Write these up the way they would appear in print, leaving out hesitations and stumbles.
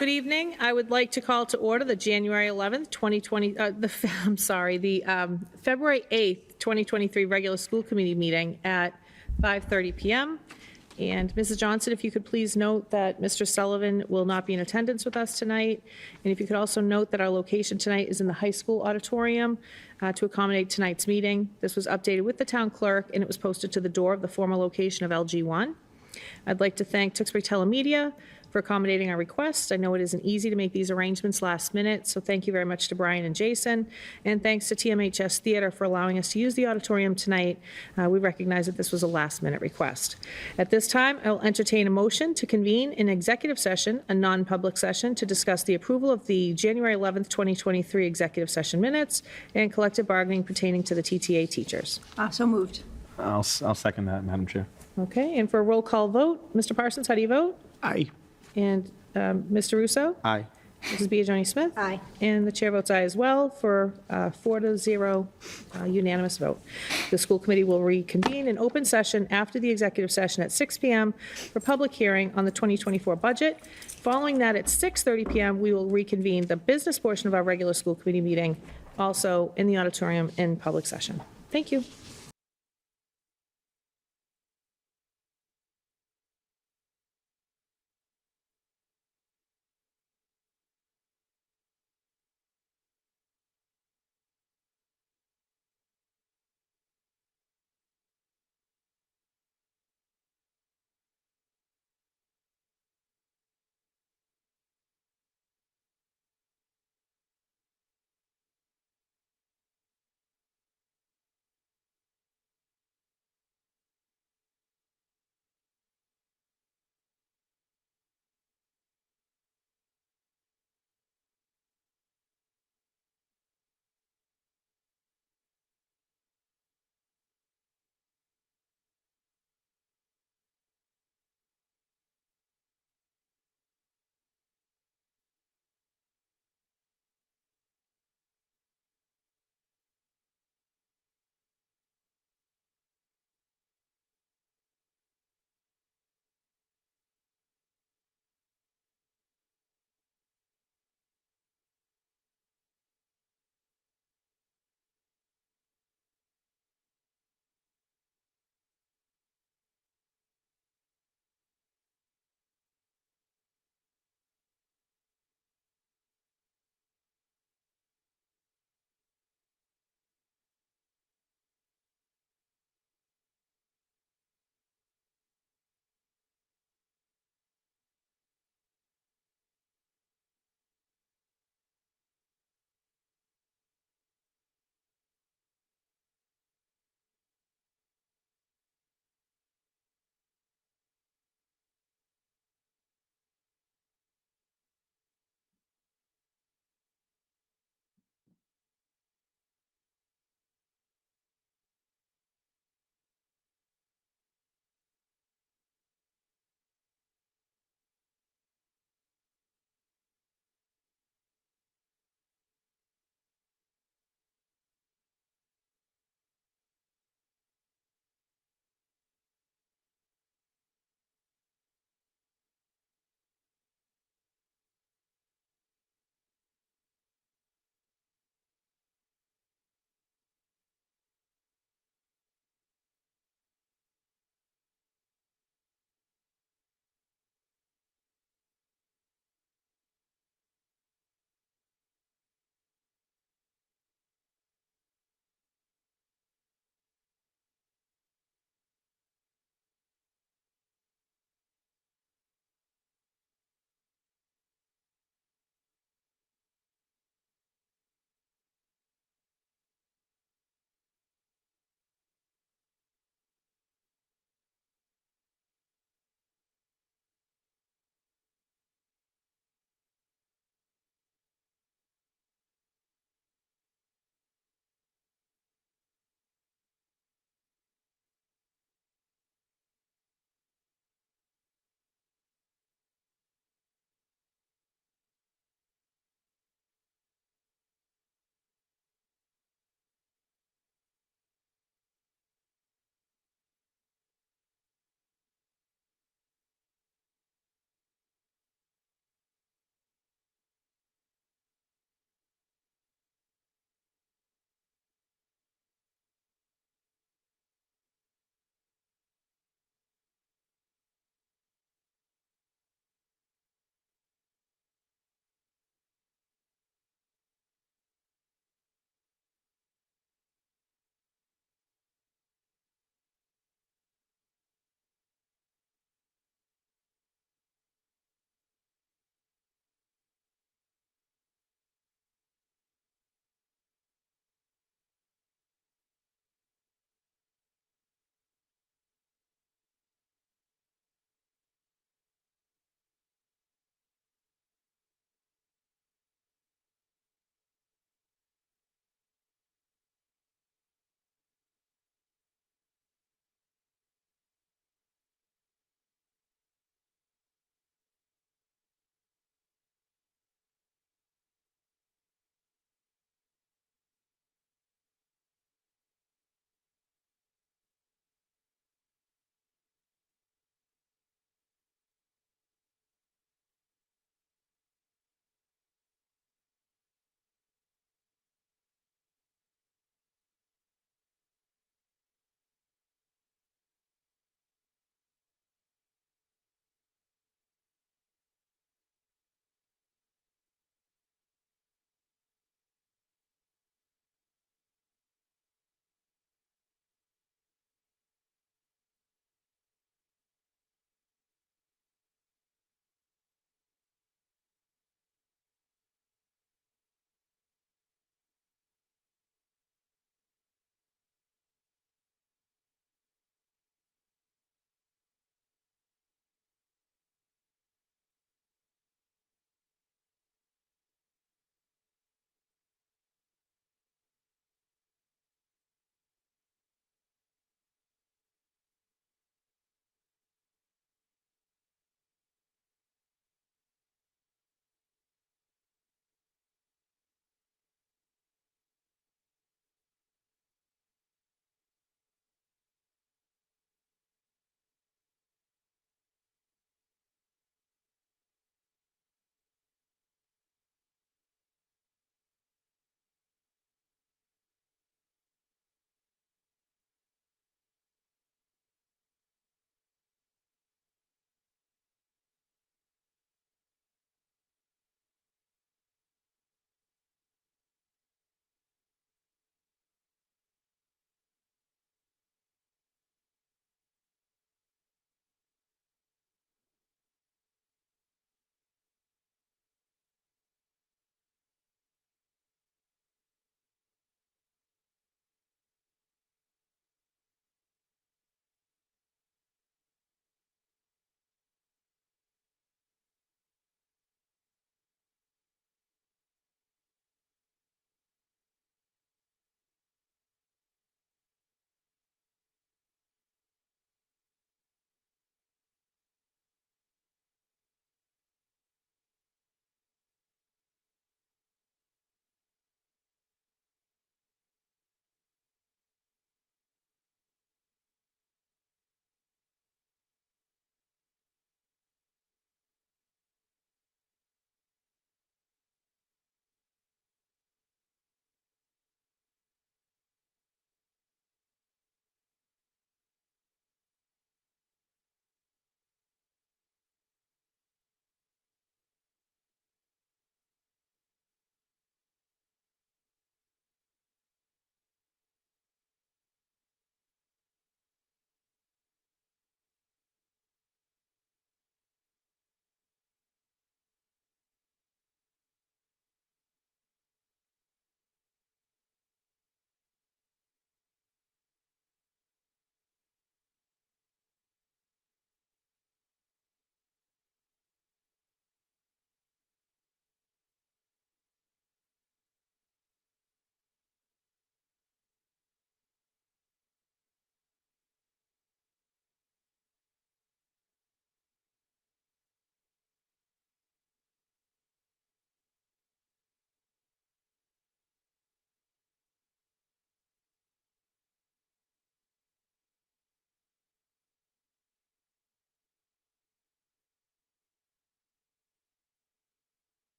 Good evening. I would like to call to order the January 11th, 2020, the February 8th, 2023 regular school committee meeting at 5:30 PM. And Mrs. Johnson, if you could please note that Mr. Sullivan will not be in attendance with us tonight. And if you could also note that our location tonight is in the high school auditorium to accommodate tonight's meeting. This was updated with the town clerk and it was posted to the door of the former location of LG1. I'd like to thank Tewksbury Telemedia for accommodating our request. I know it isn't easy to make these arrangements last minute, so thank you very much to Brian and Jason. And thanks to TMHS Theater for allowing us to use the auditorium tonight. We recognize that this was a last-minute request. At this time, I will entertain a motion to convene an executive session, a non-public session, to discuss the approval of the January 11th, 2023 executive session minutes and collective bargaining pertaining to the TTA teachers. So moved. I'll second that, Madam Chair. Okay, and for a roll call vote, Mr. Parsons, how do you vote? Aye. And Mr. Russo? Aye. Mrs. Biagioni-Smith? Aye. And the chair votes aye as well for 4-0 unanimous vote. The school committee will reconvene in open session after the executive session at 6 p.m. for public hearing on the 2024 budget. Following that, at 6:30 p.m., we will reconvene the business portion of our regular school committee meeting, also in the auditorium in public session. Thank you.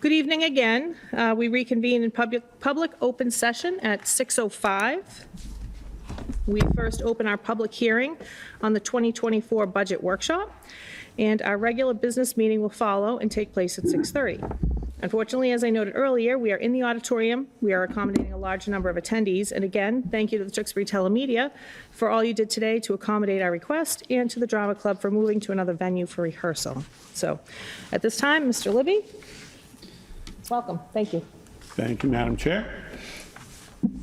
Good evening again. We reconvene in public open session at 6:05. We first open our public hearing on the 2024 budget workshop, and our regular business meeting will follow and take place at 6:30. Unfortunately, as I noted earlier, we are in the auditorium. We are accommodating a large number of attendees. And again, thank you to the Tewksbury Telemedia for all you did today to accommodate our request, and to the Drama Club for moving to another venue for rehearsal. So at this time, Mr. Libby, welcome. Thank you. Thank you, Madam Chair.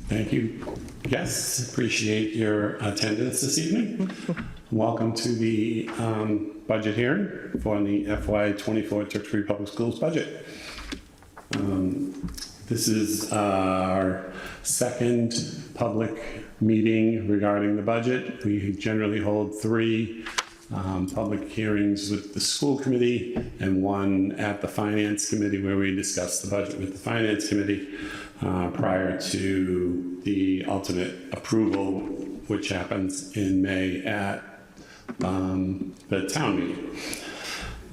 Thank you, guests. Appreciate your attendance this evening. Welcome to the budget hearing for the FY24 Tewksbury Public Schools budget. This is our second public meeting regarding the budget. We generally hold 3 public hearings with the school committee and 1 at the finance committee, where we discuss the budget with the finance committee prior to the ultimate approval, which happens in May at the town meeting.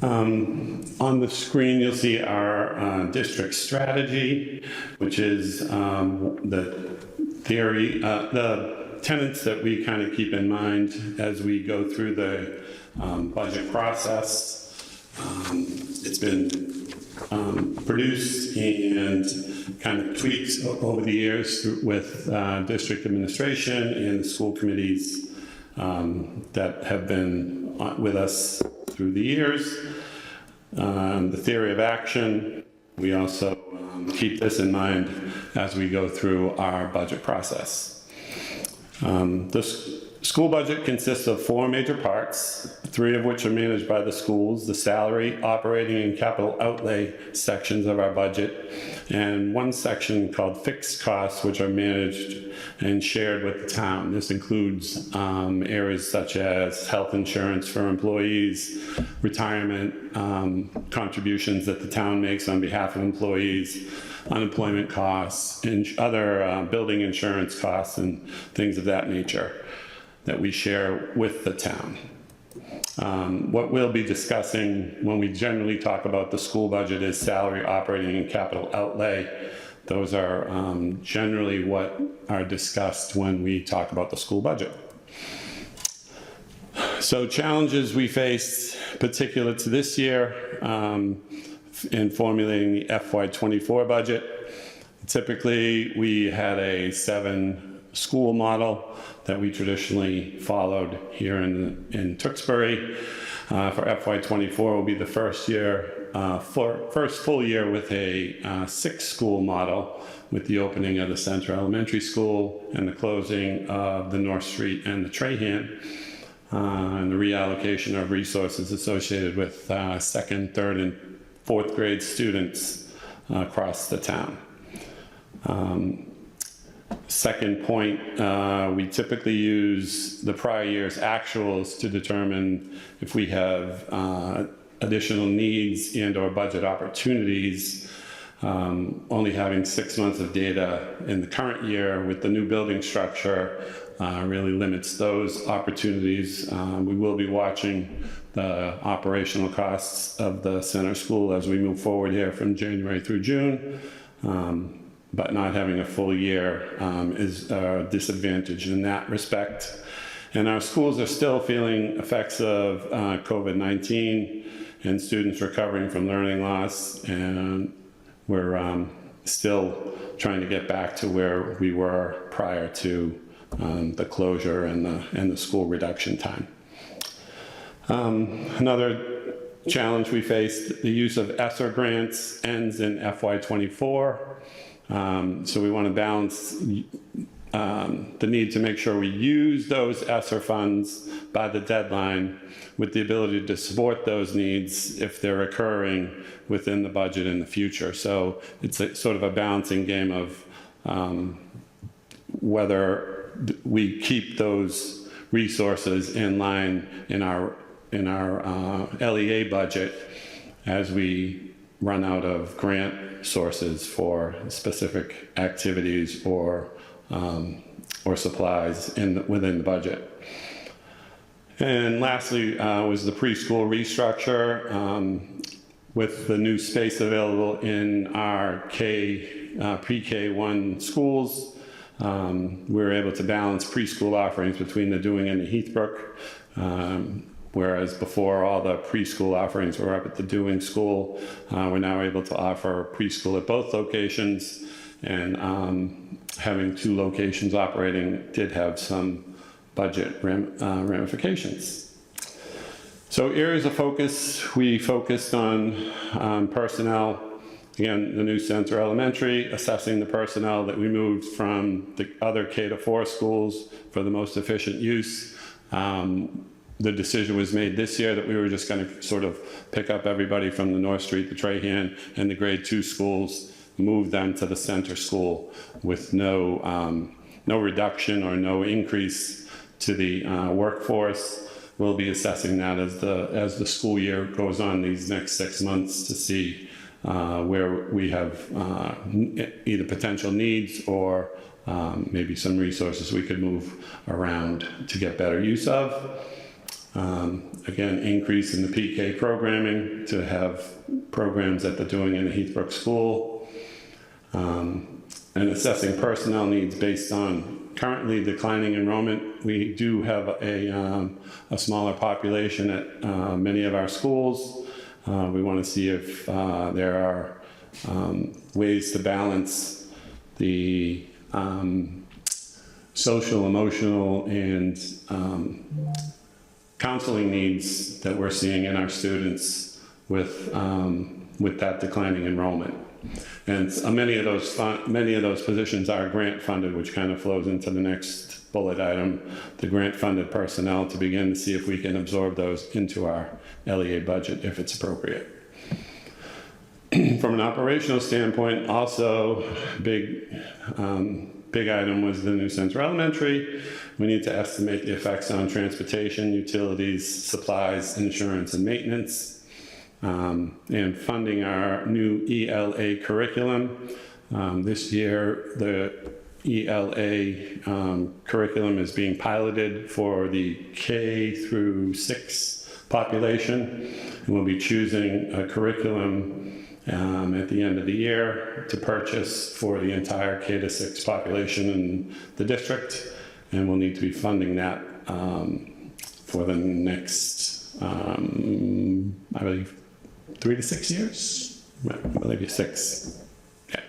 On the screen, you'll see our district strategy, which is the theory, the tenets that we kind of keep in mind as we go through the budget process. It's been produced and kind of tweaked over the years with district administration and the school committees that have been with us through the years. The theory of action, we also keep this in mind as we go through our budget process. The school budget consists of 4 major parts, 3 of which are managed by the schools: the salary, operating, and capital outlay sections of our budget, and 1 section called fixed costs, which are managed and shared with the town. This includes areas such as health insurance for employees, retirement contributions that the town makes on behalf of employees, unemployment costs, and other building insurance costs and things of that nature that we share with the town. What we'll be discussing when we generally talk about the school budget is salary, operating, and capital outlay. Those are generally what are discussed when we talk about the school budget. So challenges we faced particular to this year in formulating the FY24 budget. Typically, we had a 7-school model that we traditionally followed here in Tewksbury. For FY24 will be the first full year with a 6-school model, with the opening of the Center Elementary School and the closing of the North Street and the Trahan, and the reallocation of resources associated with 2nd, 3rd, and 4th grade students across the town. Second point, we typically use the prior year's actuals to determine if we have additional needs and or budget opportunities. Only having 6 months of data in the current year with the new building structure really limits those opportunities. We will be watching the operational costs of the center school as we move forward here from January through June. But not having a full year is a disadvantage in that respect. And our schools are still feeling effects of COVID-19 and students recovering from learning loss, and we're still trying to get back to where we were prior to the closure and the school reduction time. Another challenge we faced, the use of ESSER grants ends in FY24. So we want to balance the need to make sure we use those ESSER funds by the deadline with the ability to support those needs if they're occurring within the budget in the future. So it's sort of a balancing game of whether we keep those resources in line in our LEA budget as we run out of grant sources for specific activities or supplies within the budget. And lastly was the preschool restructure. with the new space available in our pre-K1 schools, we were able to balance preschool offerings between the Dewing and the Heathbrook, whereas before all the preschool offerings were up at the Dewing School. We're now able to offer preschool at both locations, and having two locations operating did have some budget ramifications. So areas of focus, we focused on personnel. Again, the new Center Elementary, assessing the personnel that we moved from the other K-4 schools for the most efficient use. The decision was made this year that we were just going to sort of pick up everybody from the North Street, the Trahan, and the grade 2 schools, move them to the center school with no reduction or no increase to the workforce. We'll be assessing that as the school year goes on these next 6 months to see where we have either potential needs or maybe some resources we could move around to get better use of. Again, increase in the PK programming to have programs at the Dewing and the Heathbrook School. And assessing personnel needs based on currently declining enrollment. We do have a smaller population at many of our schools. We want to see if there are ways to balance the social, emotional, and counseling needs that we're seeing in our students with that declining enrollment. And many of those positions are grant funded, which kind of flows into the next bullet item, the grant funded personnel, to begin to see if we can absorb those into our LEA budget if it's appropriate. From an operational standpoint, also big item was the new Central Elementary. We need to estimate the effects on transportation, utilities, supplies, insurance, and maintenance. And funding our new ELA curriculum. This year, the ELA curriculum is being piloted for the K-6 population. And we'll be choosing a curriculum at the end of the year to purchase for the entire K-6 population in the district. And we'll need to be funding that for the next, I believe, 3 to 6 years? I believe 6. Okay.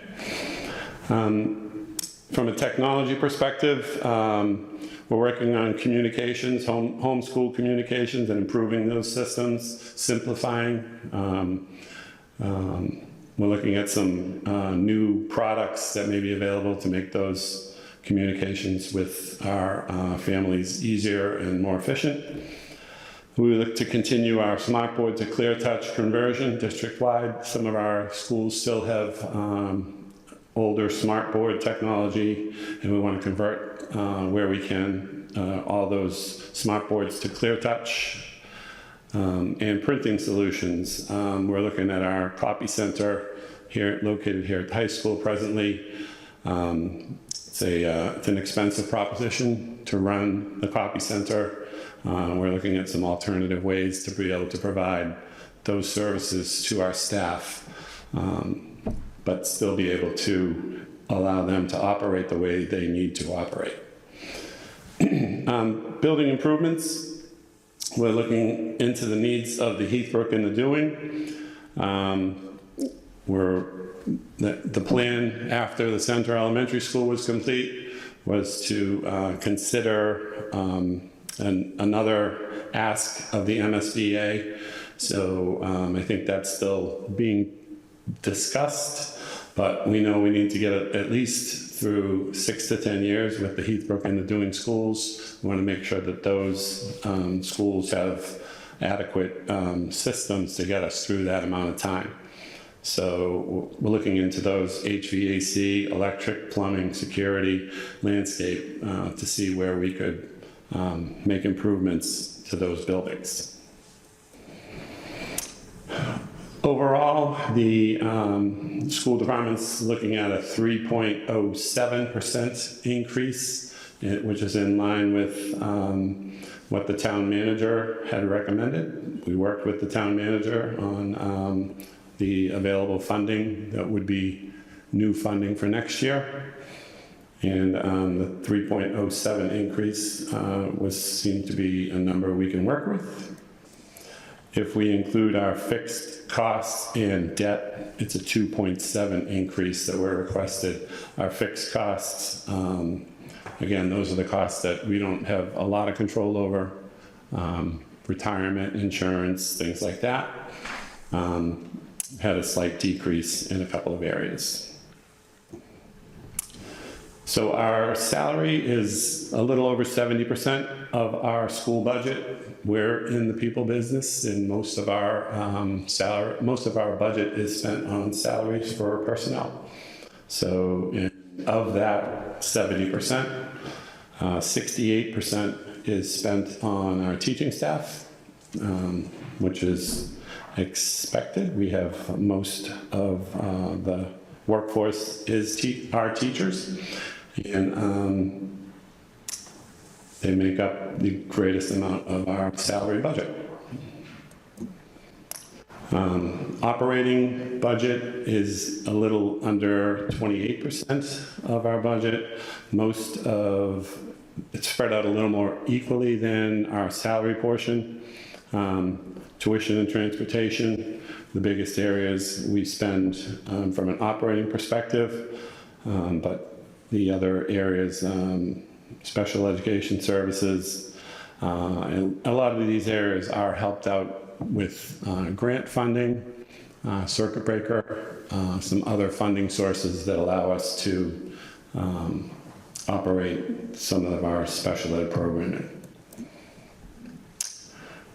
From a technology perspective, we're working on communications, homeschool communications, and improving those systems, simplifying. We're looking at some new products that may be available to make those communications with our families easier and more efficient. We look to continue our smart board to clear touch conversion district-wide. Some of our schools still have older smart board technology, and we want to convert where we can all those smart boards to clear touch. And printing solutions. We're looking at our copy center here, located here at the high school presently. It's an expensive proposition to run the copy center. We're looking at some alternative ways to be able to provide those services to our staff, but still be able to allow them to operate the way they need to operate. Building improvements. We're looking into the needs of the Heathbrook and the Dewing. The plan after the Center Elementary School was complete was to consider another ask of the MSBA. So I think that's still being discussed, but we know we need to get at least through 6 to 10 years with the Heathbrook and the Dewing schools. We want to make sure that those schools have adequate systems to get us through that amount of time. So we're looking into those HVAC, electric, plumbing, security, landscape to see where we could make improvements to those buildings. Overall, the school department's looking at a 3.07% increase, which is in line with what the town manager had recommended. We worked with the town manager on the available funding that would be new funding for next year. And the 3.07 increase seemed to be a number we can work with. If we include our fixed costs and debt, it's a 2.7 increase that we're requested. Our fixed costs, again, those are the costs that we don't have a lot of control over. Retirement, insurance, things like that. Had a slight decrease in a couple of areas. So our salary is a little over 70% of our school budget. We're in the people business, and most of our budget is spent on salaries for personnel. So of that 70%, 68% is spent on our teaching staff, which is expected. We have most of the workforce is our teachers. And they make up the greatest amount of our salary budget. Operating budget is a little under 28% of our budget. It's spread out a little more equally than our salary portion. Tuition and transportation, the biggest areas we spend from an operating perspective, but the other areas, special education services, and a lot of these areas are helped out with grant funding, circuit breaker, some other funding sources that allow us to operate some of our special ed programming.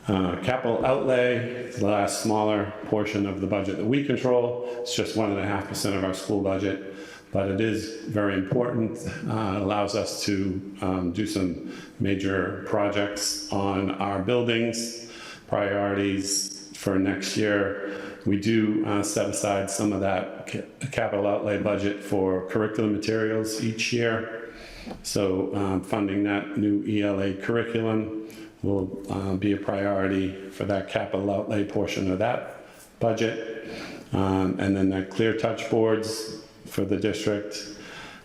Capital outlay, the last smaller portion of the budget that we control. It's just 1.5% of our school budget, but it is very important. It allows us to do some major projects on our buildings, priorities for next year. We do set aside some of that capital outlay budget for curriculum materials each year. So funding that new ELA curriculum will be a priority for that capital outlay portion of that budget. And then the clear touch boards for the district.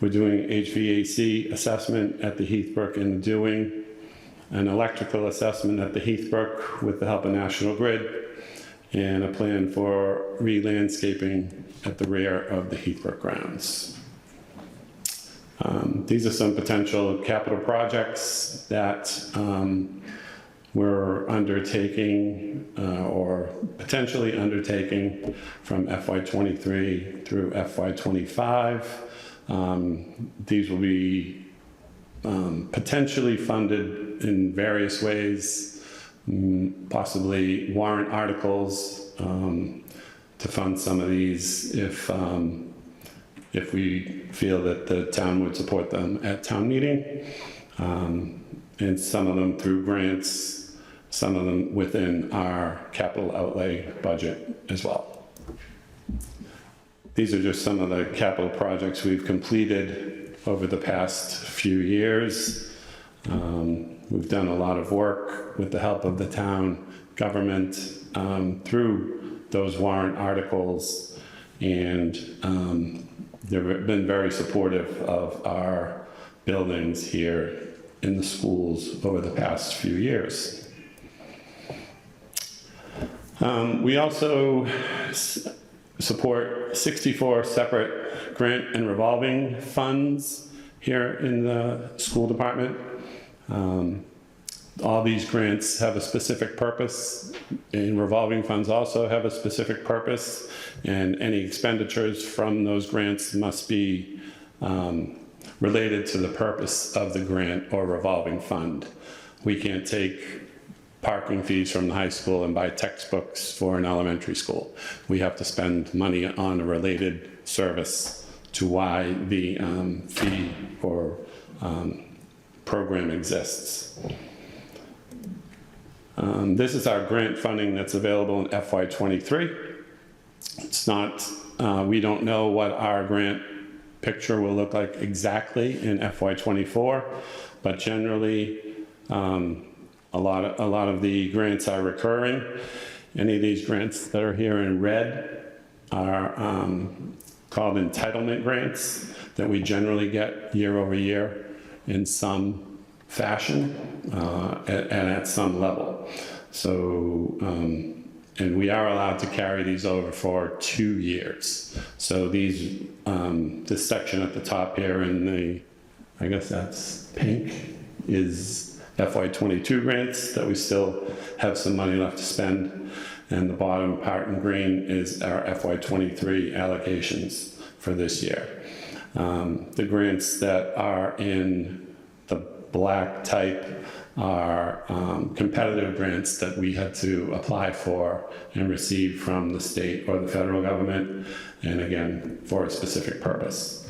We're doing HVAC assessment at the Heathbrook and Dewing, an electrical assessment at the Heathbrook with the help of National Grid, and a plan for re-landscaping at the rear of the Heathbrook grounds. These are some potential capital projects that we're undertaking or potentially undertaking from FY23 through FY25. These will be potentially funded in various ways, possibly warrant articles to fund some of these if we feel that the town would support them at town meeting, and some of them through grants, some of them within our capital outlay budget as well. These are just some of the capital projects we've completed over the past few years. We've done a lot of work with the help of the town government through those warrant articles, and they've been very supportive of our buildings here in the schools over the past few years. We also support 64 separate grant and revolving funds here in the school department. All these grants have a specific purpose, and revolving funds also have a specific purpose, and any expenditures from those grants must be related to the purpose of the grant or revolving fund. We can't take parking fees from the high school and buy textbooks for an elementary school. We have to spend money on a related service to why the fee or program exists. This is our grant funding that's available in FY23. It's not, we don't know what our grant picture will look like exactly in FY24, but generally a lot of the grants are recurring. Any of these grants that are here in red are called entitlement grants that we generally get year over year in some fashion and at some level. So, and we are allowed to carry these over for 2 years. So these, this section at the top here in the, I guess that's pink, is FY22 grants that we still have some money left to spend. And the bottom part in green is our FY23 allocations for this year. The grants that are in the black type are competitive grants that we had to apply for and receive from the state or the federal government, and again, for a specific purpose.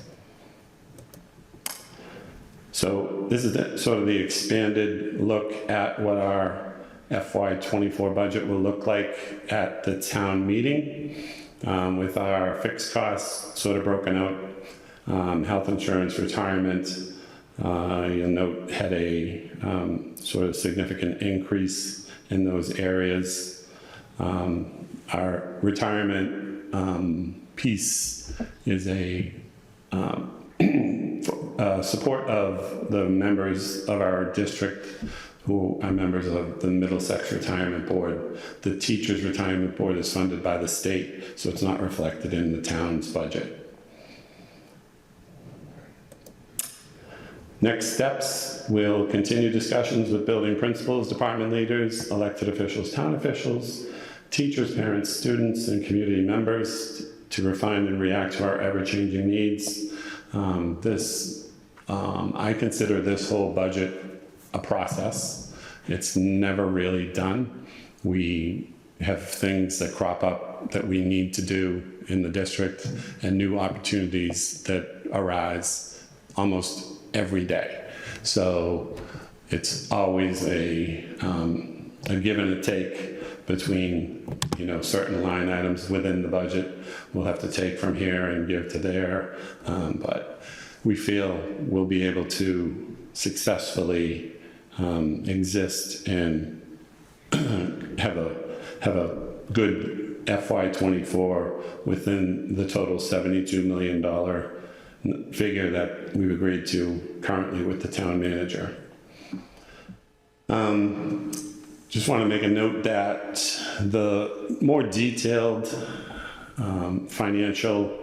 So this is sort of the expanded look at what our FY24 budget will look like at the town meeting, with our fixed costs sort of broken out. Health insurance, retirement, you'll note had a sort of significant increase in those areas. Our retirement piece is a support of the members of our district who are members of the Middlesex Retirement Board. The Teachers Retirement Board is funded by the state, so it's not reflected in the town's budget. Next steps, we'll continue discussions with building principals, department leaders, elected officials, town officials, teachers, parents, students, and community members to refine and react to our ever-changing needs. I consider this whole budget a process. It's never really done. We have things that crop up that we need to do in the district and new opportunities that arise almost every day. So it's always a give and a take between, certain line items within the budget. We'll have to take from here and give to there, but we feel we'll be able to successfully exist and have a good FY24 within the total $72 million figure that we've agreed to currently with the town manager. Just want to make a note that the more detailed financial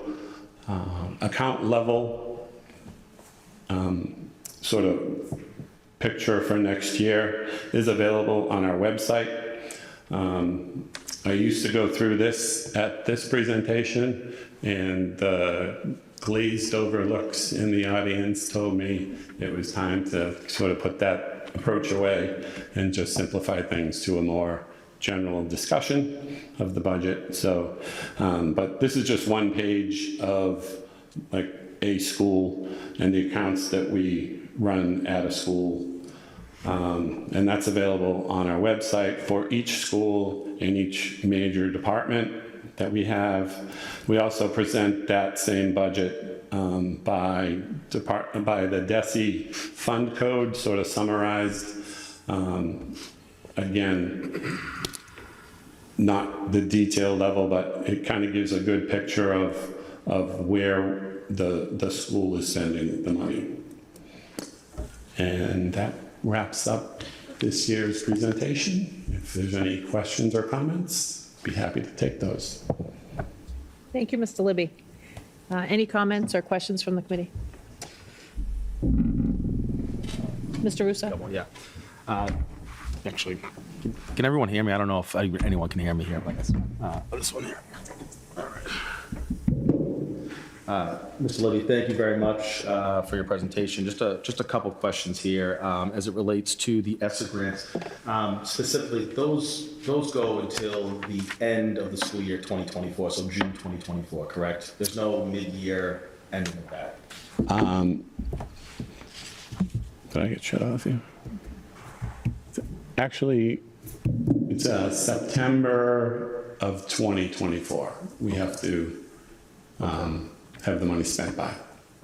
account level sort of picture for next year is available on our website. I used to go through this at this presentation, and the glazed over looks in the audience told me it was time to sort of put that approach away and just simplify things to a more general discussion of the budget. So, but this is just one page of like a school and the accounts that we run at a school. And that's available on our website for each school and each major department that we have. We also present that same budget by the DESE fund code, sort of summarized. Again, not the detail level, but it kind of gives a good picture of where the school is sending the money. And that wraps up this year's presentation. If there's any questions or comments, I'd be happy to take those. Thank you, Mr. Libby. Any comments or questions from the committee? Mr. Russo? Yeah. Actually, can everyone hear me? I don't know if anyone can hear me here, but I guess this one here. All right. Mr. Libby, thank you very much for your presentation. Just a couple questions here as it relates to the ESSA grants. Specifically, those go until the end of the school year 2024, so June 2024, correct? There's no mid-year ending of that. Did I get shut off here? Actually, it's September of 2024. We have to have the money spent by.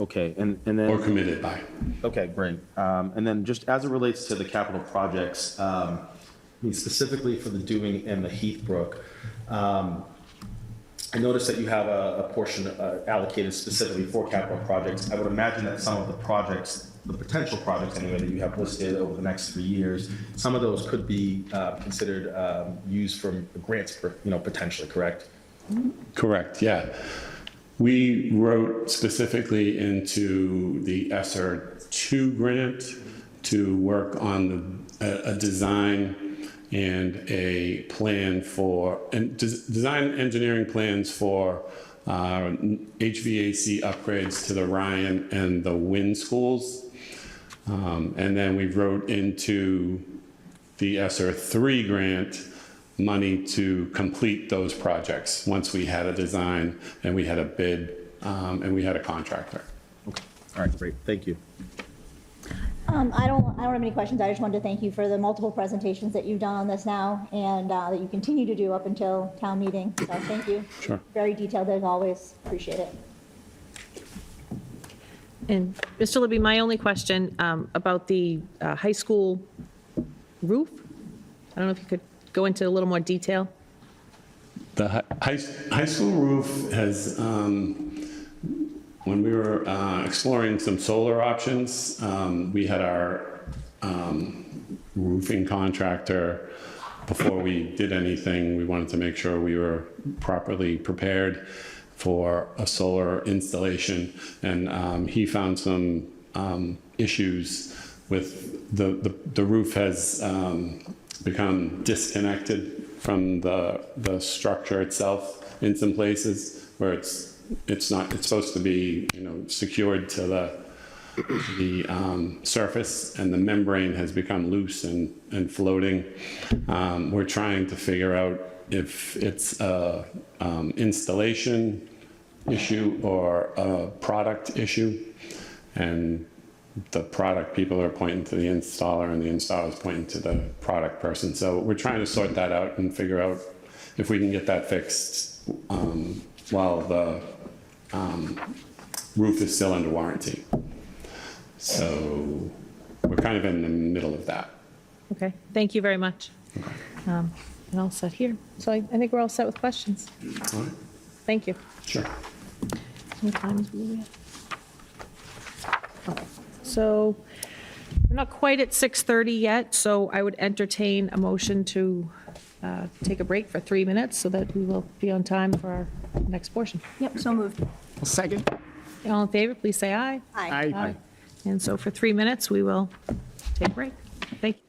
Okay, and then Or committed by. Okay, great. And then just as it relates to the capital projects, I mean specifically for the Dewing and the Heathbrook, I noticed that you have a portion allocated specifically for capital projects. I would imagine that some of the projects, the potential projects anyway, that you have listed over the next 3 years, some of those could be considered used for grants, potentially, correct? Correct, yeah. We wrote specifically into the ESSER 2 grant to work on a design and a plan for, and design engineering plans for HVAC upgrades to the Ryan and the Wynn schools. And then we wrote into the ESSER 3 grant money to complete those projects once we had a design and we had a bid and we had a contractor. Okay. All right, great. Thank you. I don't have any questions. I just wanted to thank you for the multiple presentations that you've done on this now and that you continue to do up until town meeting. So thank you. Sure. Very detailed as always. Appreciate it. And Mr. Libby, my only question about the high school roof, I don't know if you could go into a little more detail. The high school roof has, when we were exploring some solar options, we had our roofing contractor, before we did anything, we wanted to make sure we were properly prepared for a solar installation. And he found some issues with the roof has become disconnected from the structure itself in some places where it's supposed to be, secured to the surface, and the membrane has become loose and floating. We're trying to figure out if it's a installation issue or a product issue, and the product people are pointing to the installer and the installer is pointing to the product person. So we're trying to sort that out and figure out if we can get that fixed while the roof is still under warranty. So we're kind of in the middle of that. Okay, thank you very much. And all set here. So I think we're all set with questions. All right. Thank you. Sure. What time is we at? Okay. So we're not quite at 6:30 yet, so I would entertain a motion to take a break for 3 minutes so that we will be on time for our next portion. Yep, so moved. Second. All in favor, please say aye. Aye. And so for 3 minutes, we will take a break. Thank you.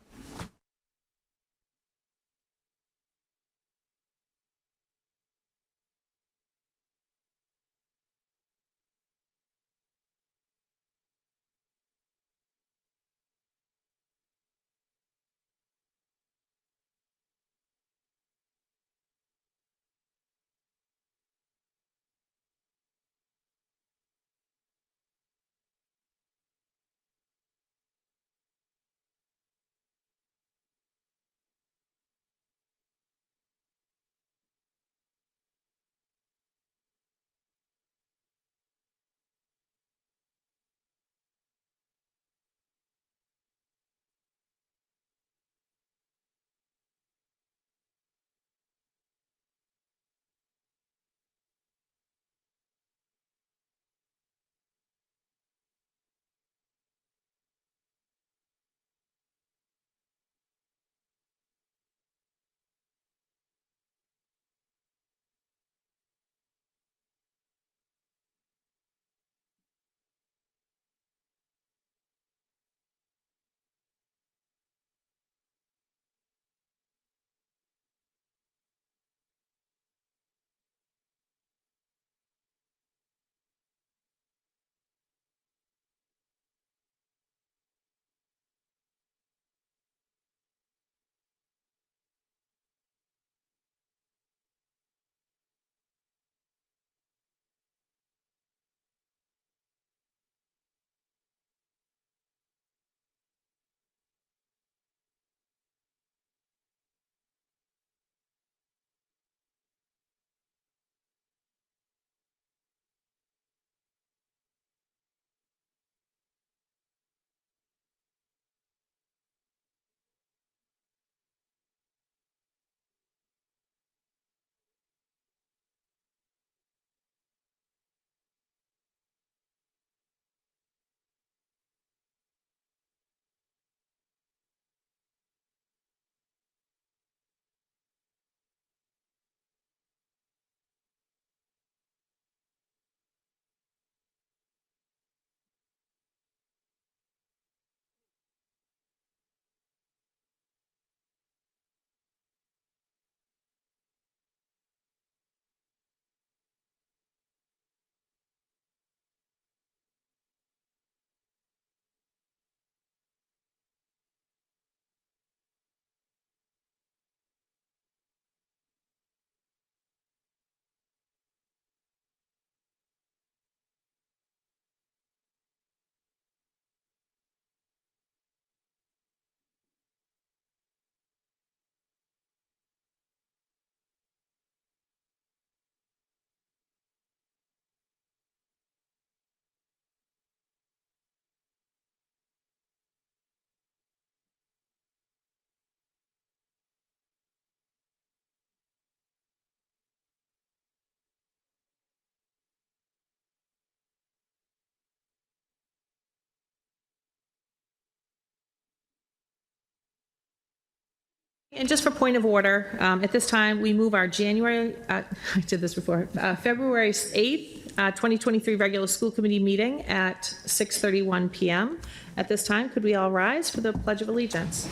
And just for point of order, at this time, we move our January, I did this before, February 8th, 2023 regular school committee meeting at 6:31 PM. At this time, could we all rise for the Pledge of Allegiance?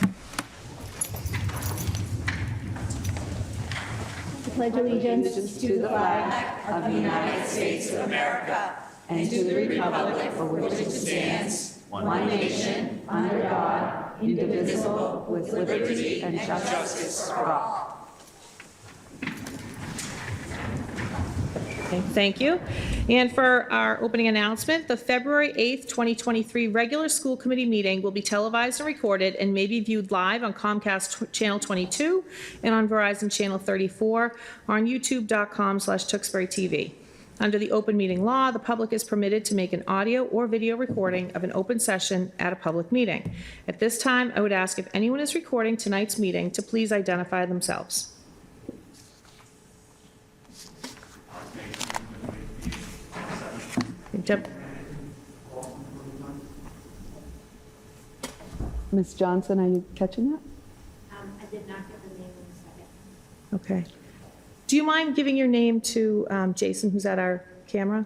Pledge allegiance to the flag of the United States of America and to the republic for which it stands, one nation, under God, indivisible, with liberty and justice for all. Okay, thank you. And for our opening announcement, the February 8th, 2023 regular school committee meeting will be televised and recorded and may be viewed live on Comcast Channel 22 and on Verizon Channel 34 or on youtube.com/Tewksbury-TV. Under the open meeting law, the public is permitted to make an audio or video recording of an open session at a public meeting. At this time, I would ask if anyone is recording tonight's meeting to please identify themselves. Yep. Ms. Johnson, are you catching that? I did not get the name in a second. Okay. Do you mind giving your name to Jason, who's at our camera?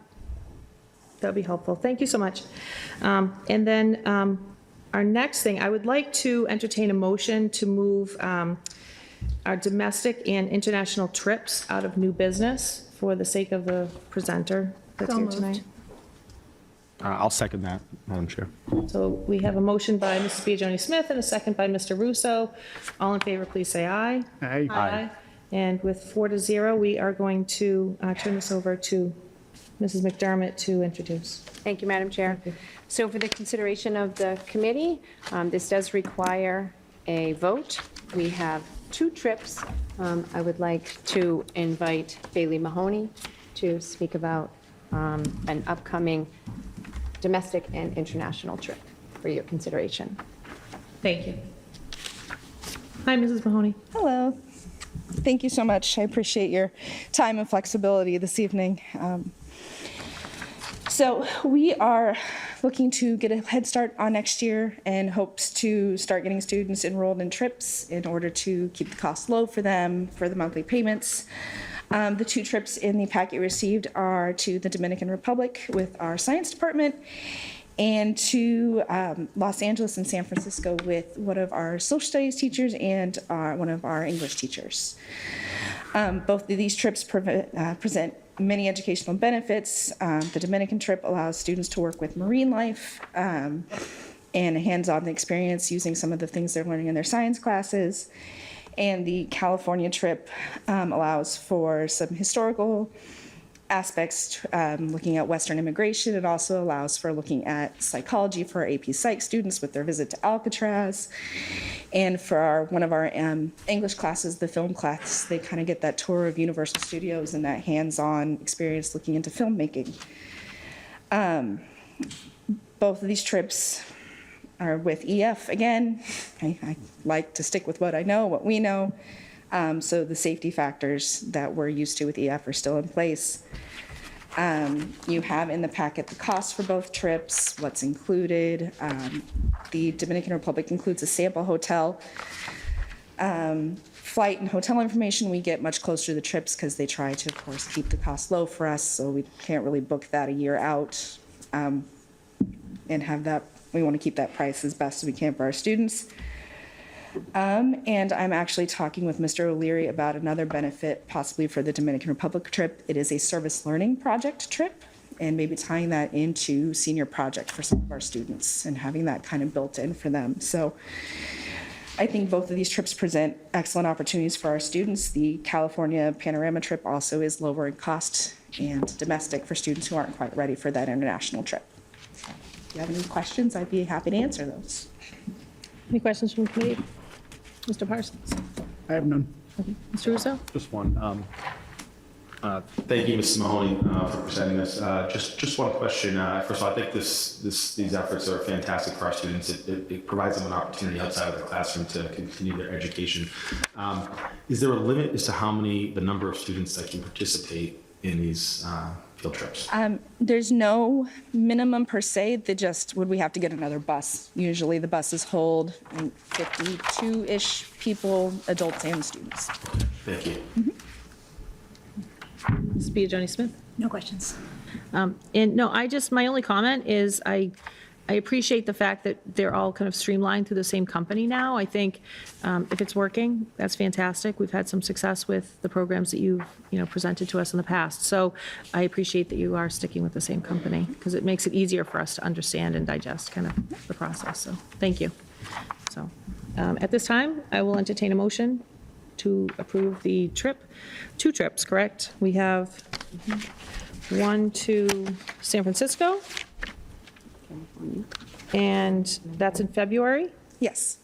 That'd be helpful. Thank you so much. And then our next thing, I would like to entertain a motion to move our domestic and international trips out of new business for the sake of the presenter that's here tonight. I'll second that, Madam Chair. So we have a motion by Mrs. Biagioni-Smith and a second by Mr. Russo. All in favor, please say aye. Aye. Aye. And with 4-0, we are going to turn this over to Mrs. McDermott to introduce. Thank you, Madam Chair. So for the consideration of the committee, this does require a vote. We have 2 trips. I would like to invite Bailey Mahoney to speak about an upcoming domestic and international trip for your consideration. Thank you. Hi, Mrs. Mahoney. Hello. Thank you so much. I appreciate your time and flexibility this evening. So we are looking to get a head start on next year and hopes to start getting students enrolled in trips in order to keep the costs low for them for the monthly payments. The 2 trips in the packet received are to the Dominican Republic with our science department and to Los Angeles and San Francisco with one of our social studies teachers and one of our English teachers. Both of these trips present many educational benefits. The Dominican trip allows students to work with marine life and a hands-on experience using some of the things they're learning in their science classes. And the California trip allows for some historical aspects, looking at Western immigration. It also allows for looking at psychology for our AP Psych students with their visit to Alcatraz. And for one of our English classes, the film class, they kind of get that tour of Universal Studios and that hands-on experience looking into filmmaking. Both of these trips are with EF again. I like to stick with what I know, what we know. So the safety factors that we're used to with EF are still in place. You have in the packet the cost for both trips, what's included. The Dominican Republic includes a sample hotel. Flight and hotel information we get much closer to the trips because they try to, of course, keep the cost low for us, so we can't really book that a year out and have that. We want to keep that price as best as we can for our students. And I'm actually talking with Mr. O'Leary about another benefit possibly for the Dominican Republic trip. It is a service learning project trip and maybe tying that into senior project for some of our students and having that kind of built in for them. So I think both of these trips present excellent opportunities for our students. The California Panorama trip also is lower in cost and domestic for students who aren't quite ready for that international trip. If you have any questions, I'd be happy to answer those. Any questions from the committee? Mr. Parsons? I have none. Mr. Russo? Just one. Thank you, Mrs. Mahoney, for presenting this. Just one question. First of all, I think these efforts are fantastic for our students. It provides them an opportunity outside of the classroom to continue their education. Is there a limit as to the number of students that can participate in these field trips? There's no minimum per se, would we have to get another bus? Usually the buses hold 52-ish people, adults and students. Thank you. Ms. Biagioni Smith? No questions. And no, my only comment is I appreciate the fact that they're all kind of streamlined through the same company now. I think if it's working, that's fantastic. We've had some success with the programs that you've, presented to us in the past. So I appreciate that you are sticking with the same company because it makes it easier for us to understand and digest kind of the process. So thank you. So at this time, I will entertain a motion to approve the trip. 2 trips, correct? We have one to San Francisco. And that's in February Yes,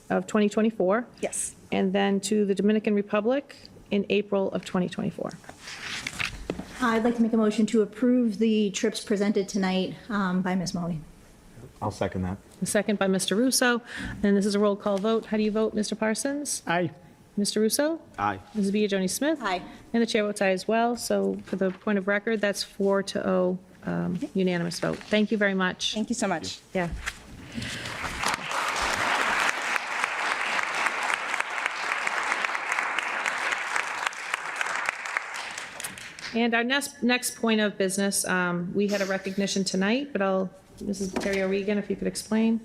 of 2024. yes. And then to the Dominican Republic in April of 2024. I'd like to make a motion to approve the trips presented tonight by Ms. Mahoney. I'll second that. The second by Mr. Russo. And this is a roll call vote. How do you vote, Mr. Parsons? Aye. Mr. Russo? Aye. Mrs. Biagioni Smith? Aye. And the chair votes aye as well. So for the point of record, that's 4-0 unanimous vote. Thank you very much. Thank you so much. Yeah. And our next point of business, we had a recognition tonight, but Mrs. Terry O'Regan, if you could explain.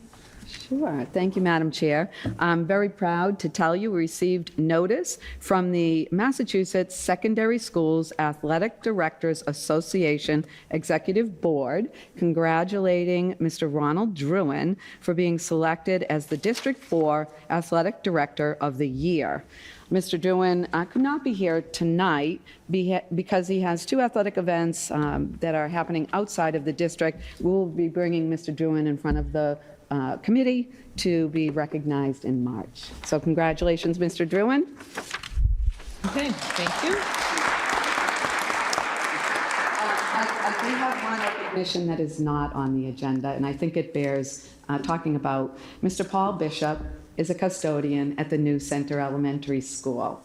Sure. Thank you, Madam Chair. I'm very proud to tell you we received notice from the Massachusetts Secondary Schools Athletic Directors Association Executive Board congratulating Mr. Ronald Druin for being selected as the District 4 Athletic Director of the Year. Mr. Druin could not be here tonight because he has 2 athletic events that are happening outside of the district. We will be bringing Mr. Druin in front of the committee to be recognized in March. So congratulations, Mr. Druin. Okay, thank you. I do have one recognition that is not on the agenda, and I think it bears talking about. Mr. Paul Bishop is a custodian at the New Center Elementary School.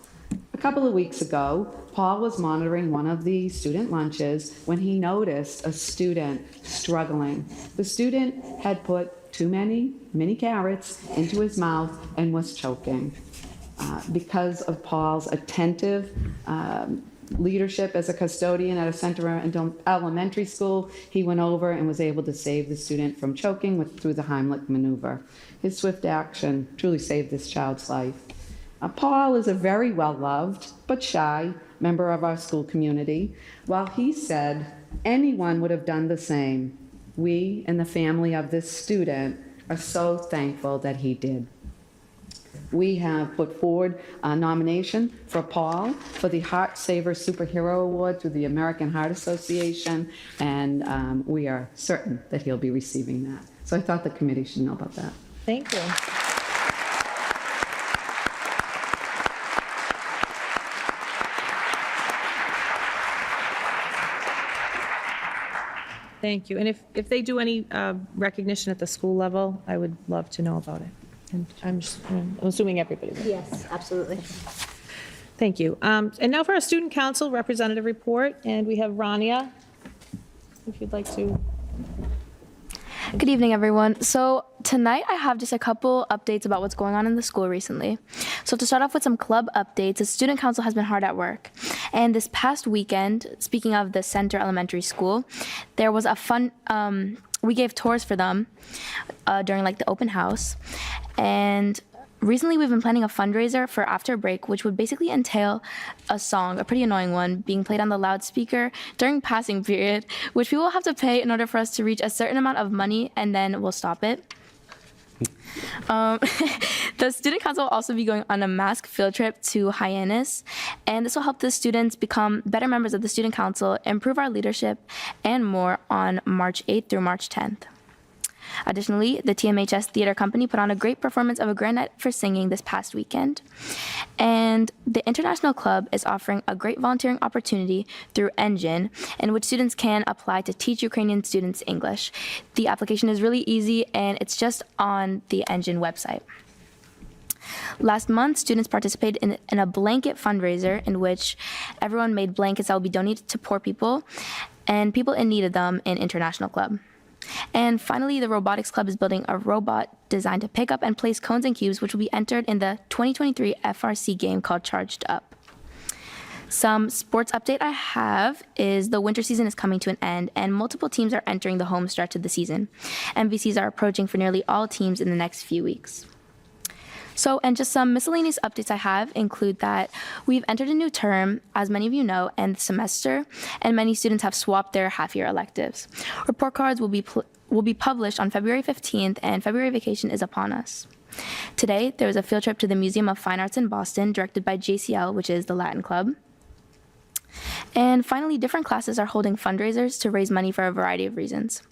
A couple of weeks ago, Paul was monitoring one of the student lunches when he noticed a student struggling. The student had put too many mini carrots into his mouth and was choking. Because of Paul's attentive leadership as a custodian at a Center Elementary School, he went over and was able to save the student from choking through the Heimlich maneuver. His swift action truly saved this child's life. Paul is a very well-loved but shy member of our school community. While he said anyone would have done the same, we and the family of this student are so thankful that he did. We have put forward a nomination for Paul for the Heart Saver Superhero Award through the American Heart Association, and we are certain that he'll be receiving that. So I thought the committee should know about that. Thank you. Thank you. And if they do any recognition at the school level, I would love to know about it. And I'm assuming everybody will. Yes, absolutely. Thank you. And now for our student council representative report, and we have Rania, if you'd like to. Good evening, everyone. So tonight I have just a couple updates about what's going on in the school recently. So to start off with some club updates, the student council has been hard at work. And this past weekend, speaking of the Center Elementary School, there was a fun, we gave tours for them during like the open house. And recently we've been planning a fundraiser for after break, which would basically entail a song, a pretty annoying one, being played on the loudspeaker during passing period, which people will have to pay in order for us to reach a certain amount of money, and then we'll stop it. The student council will also be going on a mask field trip to Hyannis, and this will help the students become better members of the student council, improve our leadership, and more on March 8th through March 10th. Additionally, the TMHS Theater Company put on a great performance of a grand night for singing this past weekend. And the International Club is offering a great volunteering opportunity through Engine, in which students can apply to teach Ukrainian students English. The application is really easy, and it's just on the Engine website. Last month, students participated in a blanket fundraiser in which everyone made blankets that will be donated to poor people. and people in need of them in International Club. And finally, the Robotics Club is building a robot designed to pick up and place cones and cubes, which will be entered in the 2023 FRC game called Charged Up. Some sports update I have is the winter season is coming to an end, and multiple teams are entering the home stretch of the season. MVCs are approaching for nearly all teams in the next few weeks. So, and just some miscellaneous updates I have include that we've entered a new term, as many of you know, and semester, and many students have swapped their half-year electives. Report cards will be published on February 15th, and February vacation is upon us. Today, there was a field trip to the Museum of Fine Arts in Boston, directed by JCL, which is the Latin Club. And finally, different classes are holding fundraisers to raise money for a variety of reasons.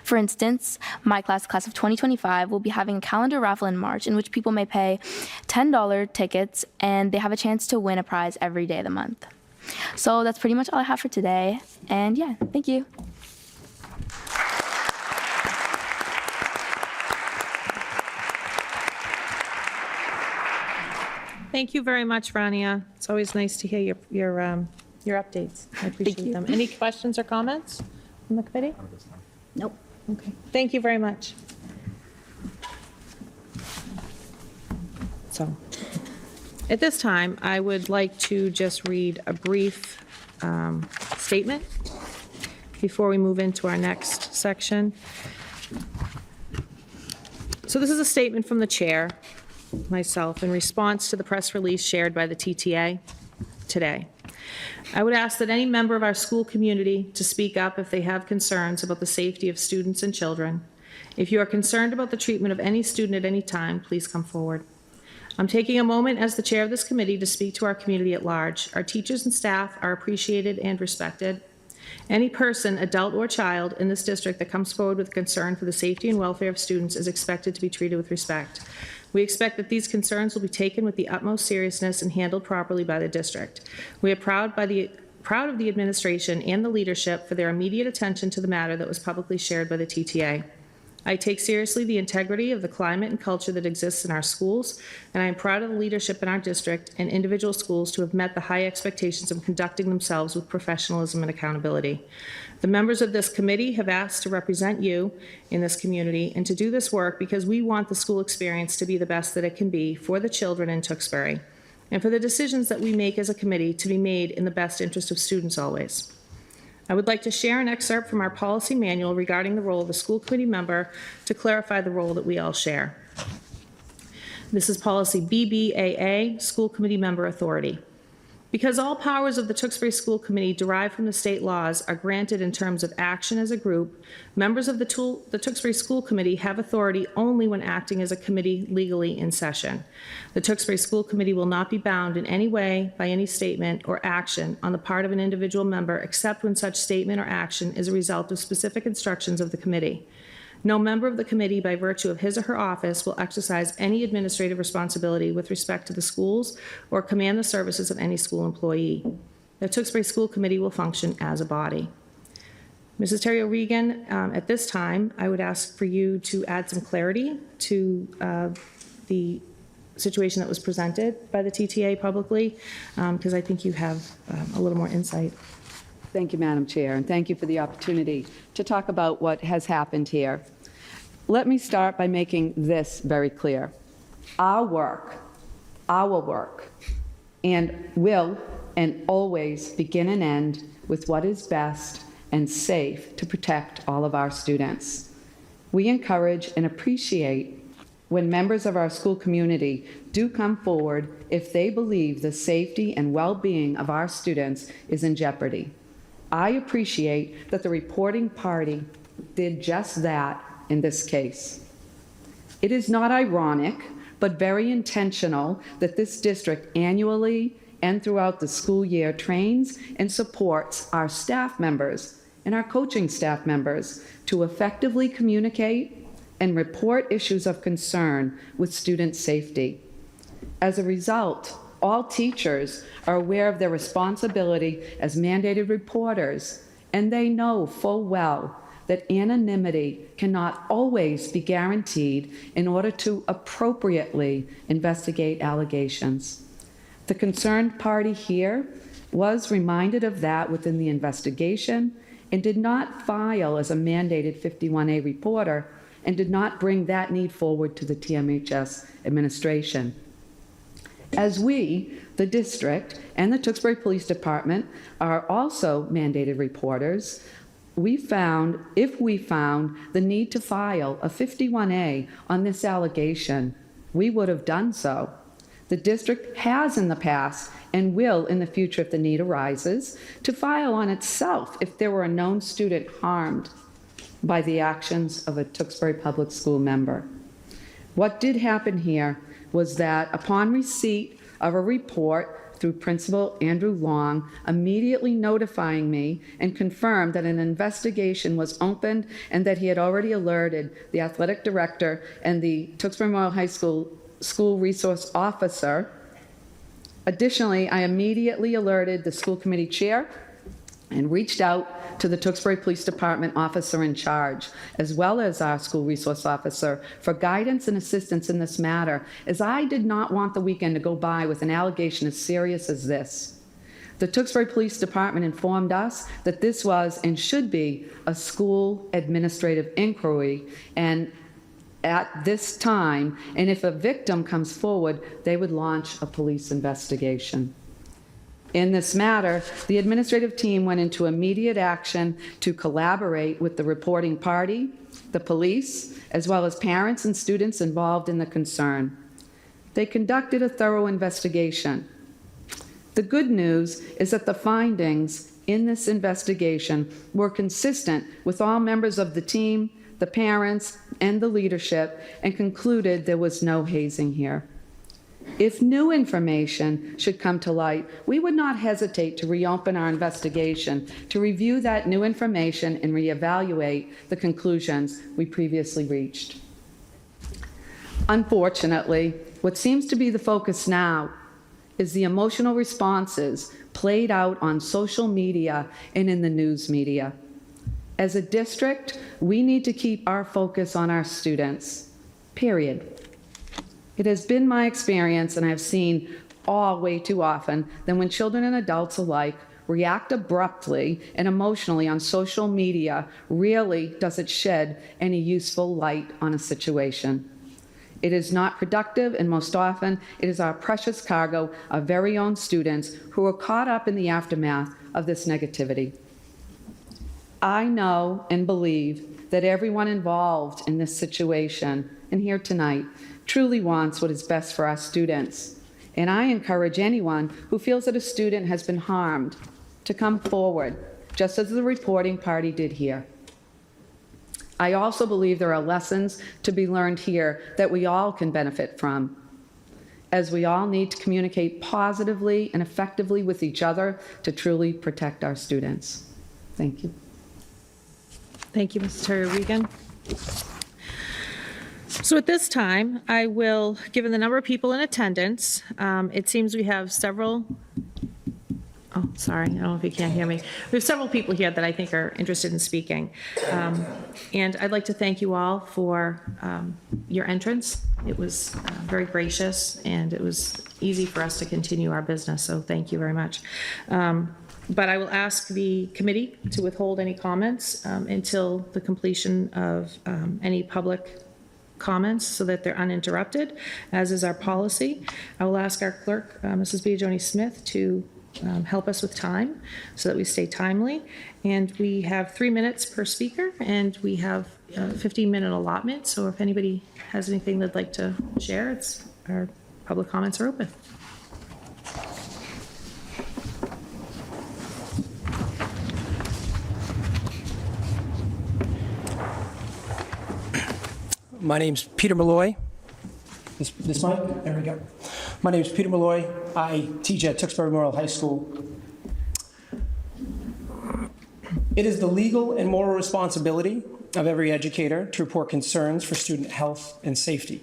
For instance, my class of 2025, will be having a calendar raffle in March in which people may pay $10 tickets and they have a chance to win a prize every day of the month. So that's pretty much all I have for today. And yeah, thank you. Thank you very much, Rania. It's always nice to hear your updates. I appreciate them. Any questions or comments from the committee? Nope. Okay. Thank you very much. So, at this time, I would like to just read a brief statement before we move into our next section. So this is a statement from the chair, myself, in response to the press release shared by the TTA today. I would ask that any member of our school community to speak up if they have concerns about the safety of students and children. If you are concerned about the treatment of any student at any time, please come forward. I'm taking a moment as the chair of this committee to speak to our community at large. Our teachers and staff are appreciated and respected. Any person, adult or child, in this district that comes forward with concern for the safety and welfare of students is expected to be treated with respect. We expect that these concerns will be taken with the utmost seriousness and handled properly by the district. We are proud of the administration and the leadership for their immediate attention to the matter that was publicly shared by the TTA. I take seriously the integrity of the climate and culture that exists in our schools, and I am proud of the leadership in our district and individual schools to have met the high expectations of conducting themselves with professionalism and accountability. The members of this committee have asked to represent you in this community and to do this work because we want the school experience to be the best that it can be for the children in Tewksbury, and for the decisions that we make as a committee to be made in the best interest of students always. I would like to share an excerpt from our policy manual regarding the role of a school committee member to clarify the role that we all share. This is policy BBAA, School Committee Member Authority. Because all powers of the Tewksbury School Committee derived from the state laws are granted in terms of action as a group, members of the Tewksbury School Committee have authority only when acting as a committee legally in session. The Tewksbury School Committee will not be bound in any way by any statement or action on the part of an individual member except when such statement or action is a result of specific instructions of the committee. No member of the committee, by virtue of his or her office, will exercise any administrative responsibility with respect to the schools or command the services of any school employee. The Tewksbury School Committee will function as a body. Mrs. Terry O'Regan, at this time, I would ask for you to add some clarity to the situation that was presented by the TTA publicly, because I think you have a little more insight. Thank you, Madam Chair, and thank you for the opportunity to talk about what has happened here. Let me start by making this very clear. Our work, and will and always begin and end with what is best and safe to protect all of our students. We encourage and appreciate when members of our school community do come forward if they believe the safety and well-being of our students is in jeopardy. I appreciate that the reporting party did just that in this case. It is not ironic, but very intentional that this district annually and throughout the school year trains and supports our staff members and our coaching staff members to effectively communicate and report issues of concern with student safety. As a result, all teachers are aware of their responsibility as mandated reporters, and they know full well that anonymity cannot always be guaranteed in order to appropriately investigate allegations. The concerned party here was reminded of that within the investigation and did not file as a mandated 51A reporter and did not bring that need forward to the TMHS administration. As we, the district, and the Tewksbury Police Department are also mandated reporters, if we found the need to file a 51A on this allegation, we would have done so. The district has in the past and will in the future if the need arises to file on itself if there were a known student harmed by the actions of a Tewksbury Public School member. What did happen here was that upon receipt of a report through Principal Andrew Long, immediately notifying me and confirmed that an investigation was opened and that he had already alerted the athletic director and the Tewksbury Memorial High School school resource officer. Additionally, I immediately alerted the school committee chair and reached out to the Tewksbury Police Department officer in charge, as well as our school resource officer, for guidance and assistance in this matter, as I did not want the weekend to go by with an allegation as serious as this. The Tewksbury Police Department informed us that this was and should be a school administrative inquiry, and at this time, and if a victim comes forward, they would launch a police investigation. In this matter, the administrative team went into immediate action to collaborate with the reporting party, the police, as well as parents and students involved in the concern. They conducted a thorough investigation. The good news is that the findings in this investigation were consistent with all members of the team, the parents, and the leadership, and concluded there was no hazing here. If new information should come to light, we would not hesitate to reopen our investigation, to review that new information and reevaluate the conclusions we previously reached. Unfortunately, what seems to be the focus now is the emotional responses played out on social media and in the news media. As a district, we need to keep our focus on our students, period. It has been my experience, and I've seen all way too often, that when children and adults alike react abruptly and emotionally on social media, rarely does it shed any useful light on a situation. It is not productive, and most often it is our precious cargo of very own students who are caught up in the aftermath of this negativity. I know and believe that everyone involved in this situation and here tonight truly wants what is best for our students. And I encourage anyone who feels that a student has been harmed to come forward, just as the reporting party did here. I also believe there are lessons to be learned here that we all can benefit from, as we all need to communicate positively and effectively with each other to truly protect our students. Thank you. Thank you, Mrs. Terry-Regan. So at this time, I will, given the number of people in attendance, it seems we have several, oh, sorry, I don't know if you can't hear me. We have several people here that I think are interested in speaking. And I'd like to thank you all for your entrance. It was very gracious, and it was easy for us to continue our business, so thank you very much. But I will ask the committee to withhold any comments until the completion of any public comments so that they're uninterrupted, as is our policy. I will ask our clerk, Mrs. Biagioni-Smith, to help us with time so that we stay timely. And we have 3 minutes per speaker, and we have a 15-minute allotment. So if anybody has anything they'd like to share, our public comments are open. My name's Peter Malloy. This mic? There we go. My name's Peter Malloy. I teach at Tewksbury Memorial High School. It is the legal and moral responsibility of every educator to report concerns for student health and safety.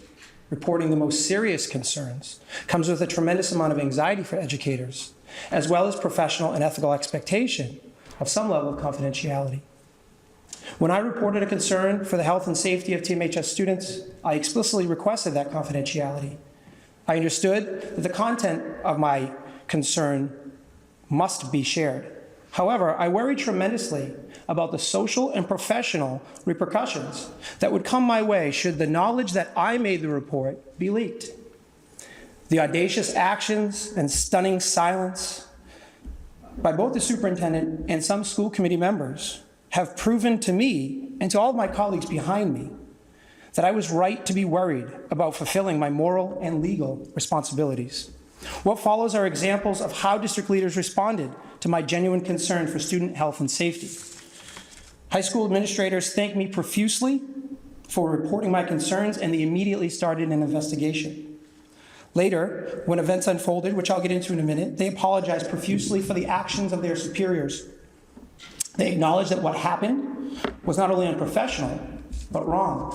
Reporting the most serious concerns comes with a tremendous amount of anxiety for educators, as well as professional and ethical expectation of some level of confidentiality. When I reported a concern for the health and safety of TMHS students, I explicitly requested that confidentiality. I understood that the content of my concern must be shared. However, I worry tremendously about the social and professional repercussions that would come my way should the knowledge that I made the report be leaked. The audacious actions and stunning silence by both the superintendent and some school committee members have proven to me and to all of my colleagues behind me that I was right to be worried about fulfilling my moral and legal responsibilities. What follows are examples of how district leaders responded to my genuine concern for student health and safety. High school administrators thanked me profusely for reporting my concerns, and they immediately started an investigation. Later, when events unfolded, which I'll get into in a minute, they apologized profusely for the actions of their superiors. They acknowledged that what happened was not only unprofessional, but wrong.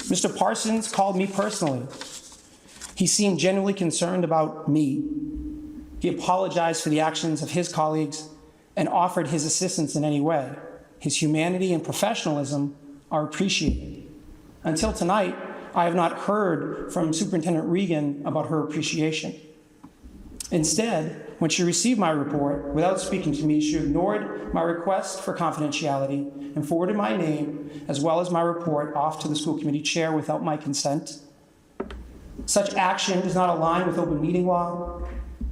Mr. Parsons called me personally. He seemed genuinely concerned about me. He apologized for the actions of his colleagues and offered his assistance in any way. His humanity and professionalism are appreciated. Until tonight, I have not heard from Superintendent Regan about her appreciation. Instead, when she received my report, without speaking to me, she ignored my request for confidentiality and forwarded my name, as well as my report, off to the school committee chair without my consent. Such action does not align with open meeting law,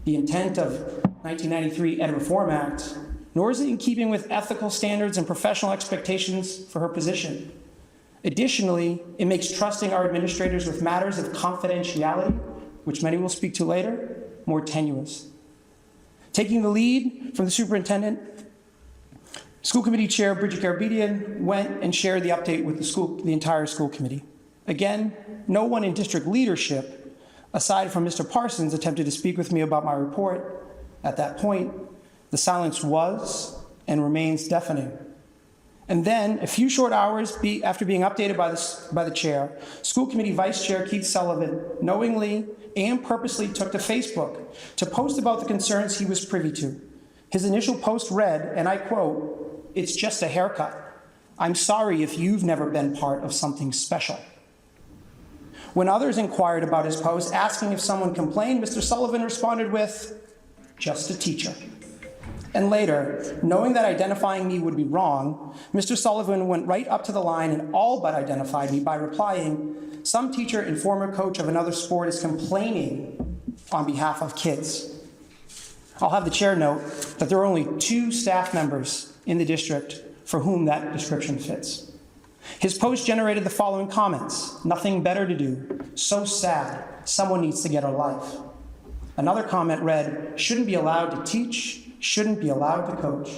the intent of 1993 Ed Reform Act, nor is it in keeping with ethical standards and professional expectations for her position. Additionally, it makes trusting our administrators with matters of confidentiality, which many will speak to later, more tenuous. Taking the lead from the superintendent, school committee chair Bridget Garabedian went and shared the update with the entire school committee. Again, no one in district leadership, aside from Mr. Parsons, attempted to speak with me about my report. At that point, the silence was and remains deafening. And then, a few short hours after being updated by the chair, school committee vice chair Keith Sullivan knowingly and purposely took to Facebook to post about the concerns he was privy to. His initial post read, and I quote, "It's just a haircut. I'm sorry if you've never been part of something special." When others inquired about his post, asking if someone complained, Mr. Sullivan responded with, "Just a teacher." And later, knowing that identifying me would be wrong, Mr. Sullivan went right up to the line and all but identified me by replying, "Some teacher and former coach of another sport is complaining on behalf of kids." I'll have the chair note that there are only 2 staff members in the district for whom that description fits. His post generated the following comments: "Nothing better to do. So sad. Someone needs to get a life." Another comment read, "Shouldn't be allowed to teach. Shouldn't be allowed to coach."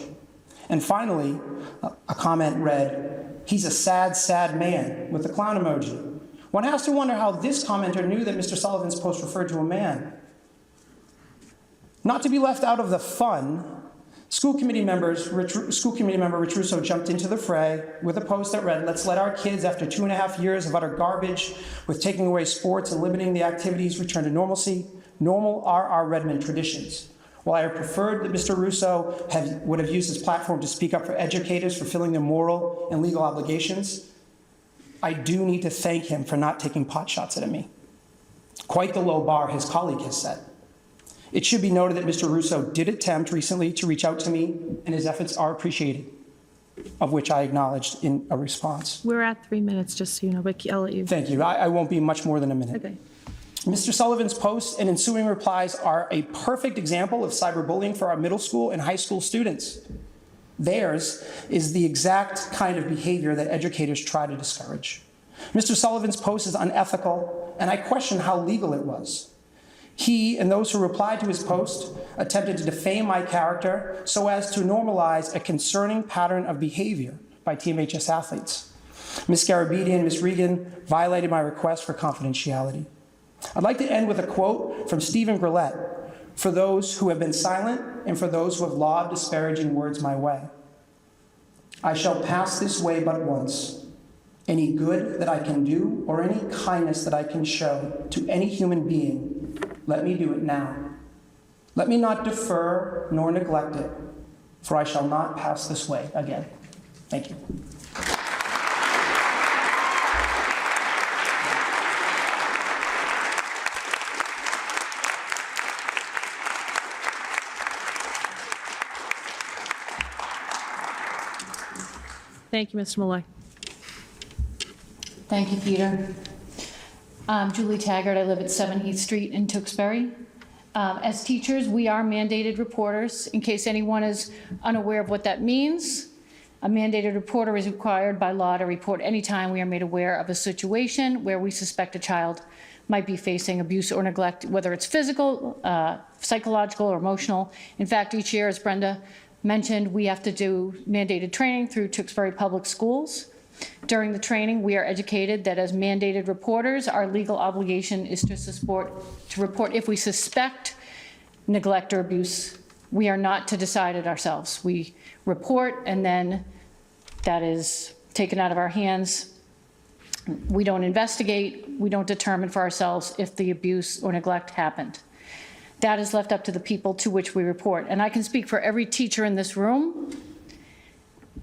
And finally, a comment read, "He's a sad, sad man," with a clown emoji. One has to wonder how this commenter knew that Mr. Sullivan's post referred to a man. Not to be left out of the fun, school committee member Rich Russo jumped into the fray with a post that read, "Let's let our kids, after 2.5 years of utter garbage with taking away sports and limiting the activities, return to normalcy. Normal are our Redmond traditions." While I preferred that Mr. Russo would have used his platform to speak up for educators fulfilling their moral and legal obligations, I do need to thank him for not taking pot shots at me. Quite the low bar his colleague has set. It should be noted that Mr. Russo did attempt recently to reach out to me, and his efforts are appreciated, of which I acknowledged in a response. We're at 3 minutes, just so you know, but I'll let you. Thank you. I won't be much more than a minute. Okay. Mr. Sullivan's posts and ensuing replies are a perfect example of cyberbullying for our middle school and high school students. Theirs is the exact kind of behavior that educators try to discourage. Mr. Sullivan's post is unethical, and I question how legal it was. He and those who replied to his post attempted to defame my character so as to normalize a concerning pattern of behavior by TMHS athletes. Ms. Garabedian and Ms. Regan violated my request for confidentiality. I'd like to end with a quote from Stephen Grillette, for those who have been silent and for those who have lobbed disparaging words my way. "I shall pass this way but once. Any good that I can do or any kindness that I can show to any human being, let me do it now. Let me not defer nor neglect it, for I shall not pass this way again." Thank you. Thank you, Mr. Malloy. Thank you, Peter. I'm Julie Taggart. I live at 7 Heath Street in Tewksbury. As teachers, we are mandated reporters. In case anyone is unaware of what that means, a mandated reporter is required by law to report anytime we are made aware of a situation where we suspect a child might be facing abuse or neglect, whether it's physical, psychological, or emotional. In fact, each year, as Brenda mentioned, we have to do mandated training through Tewksbury Public Schools. During the training, we are educated that as mandated reporters, our legal obligation is to report if we suspect neglect or abuse. We are not to decide it ourselves. We report, and then that is taken out of our hands. We don't investigate. We don't determine for ourselves if the abuse or neglect happened. That is left up to the people to which we report. And I can speak for every teacher in this room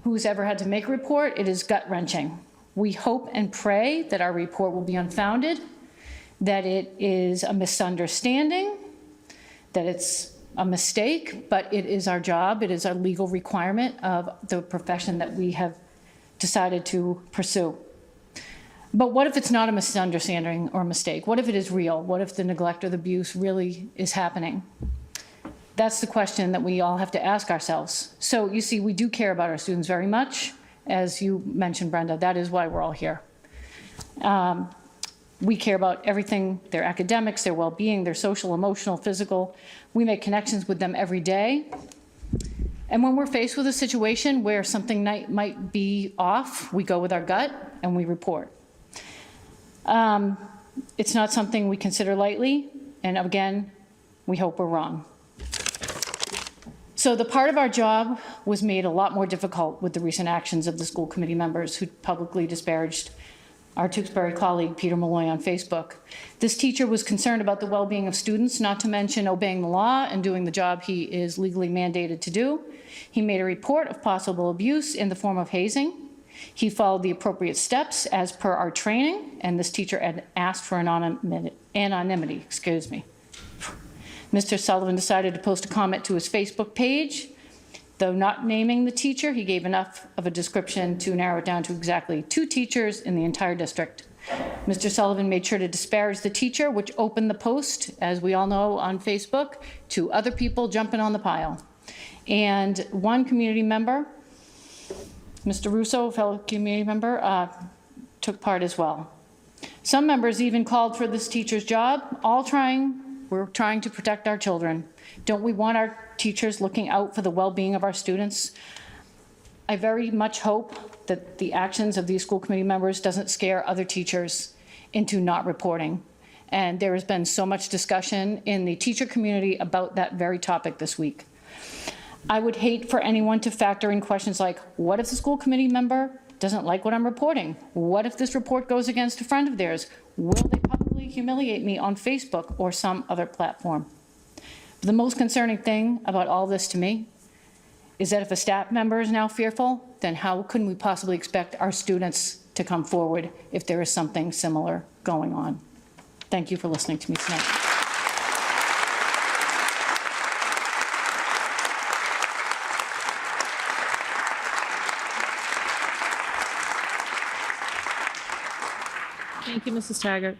who's ever had to make a report. It is gut-wrenching. We hope and pray that our report will be unfounded, that it is a misunderstanding, that it's a mistake, but it is our job. It is our legal requirement of the profession that we have decided to pursue. But what if it's not a misunderstanding or a mistake? What if it is real? What if the neglect or the abuse really is happening? That's the question that we all have to ask ourselves. So you see, we do care about our students very much. As you mentioned, Brenda, that is why we're all here. We care about everything, their academics, their well-being, their social, emotional, physical. We make connections with them every day. And when we're faced with a situation where something might be off, we go with our gut and we report. It's not something we consider lightly, and again, we hope we're wrong. So the part of our job was made a lot more difficult with the recent actions of the school committee members who publicly disparaged our Tewksbury colleague, Peter Malloy, on Facebook. This teacher was concerned about the well-being of students, not to mention obeying the law and doing the job he is legally mandated to do. He made a report of possible abuse in the form of hazing. He followed the appropriate steps as per our training, and this teacher had asked for anonymity. Excuse me. Mr. Sullivan decided to post a comment to his Facebook page. Though not naming the teacher, he gave enough of a description to narrow it down to exactly 2 teachers in the entire district. Mr. Sullivan made sure to disparage the teacher, which opened the post, as we all know on Facebook, to other people jumping on the pile. And one community member, Mr. Russo, a fellow community member, took part as well. Some members even called for this teacher's job, we're trying to protect our children. Don't we want our teachers looking out for the well-being of our students? I very much hope that the actions of these school committee members doesn't scare other teachers into not reporting. And there has been so much discussion in the teacher community about that very topic this week. I would hate for anyone to factor in questions like, what if the school committee member doesn't like what I'm reporting? What if this report goes against a friend of theirs? Will they publicly humiliate me on Facebook or some other platform? The most concerning thing about all this to me is that if a staff member is now fearful, then how can we possibly expect our students to come forward if there is something similar going on? Thank you for listening to me tonight. Thank you, Mrs. Taggart.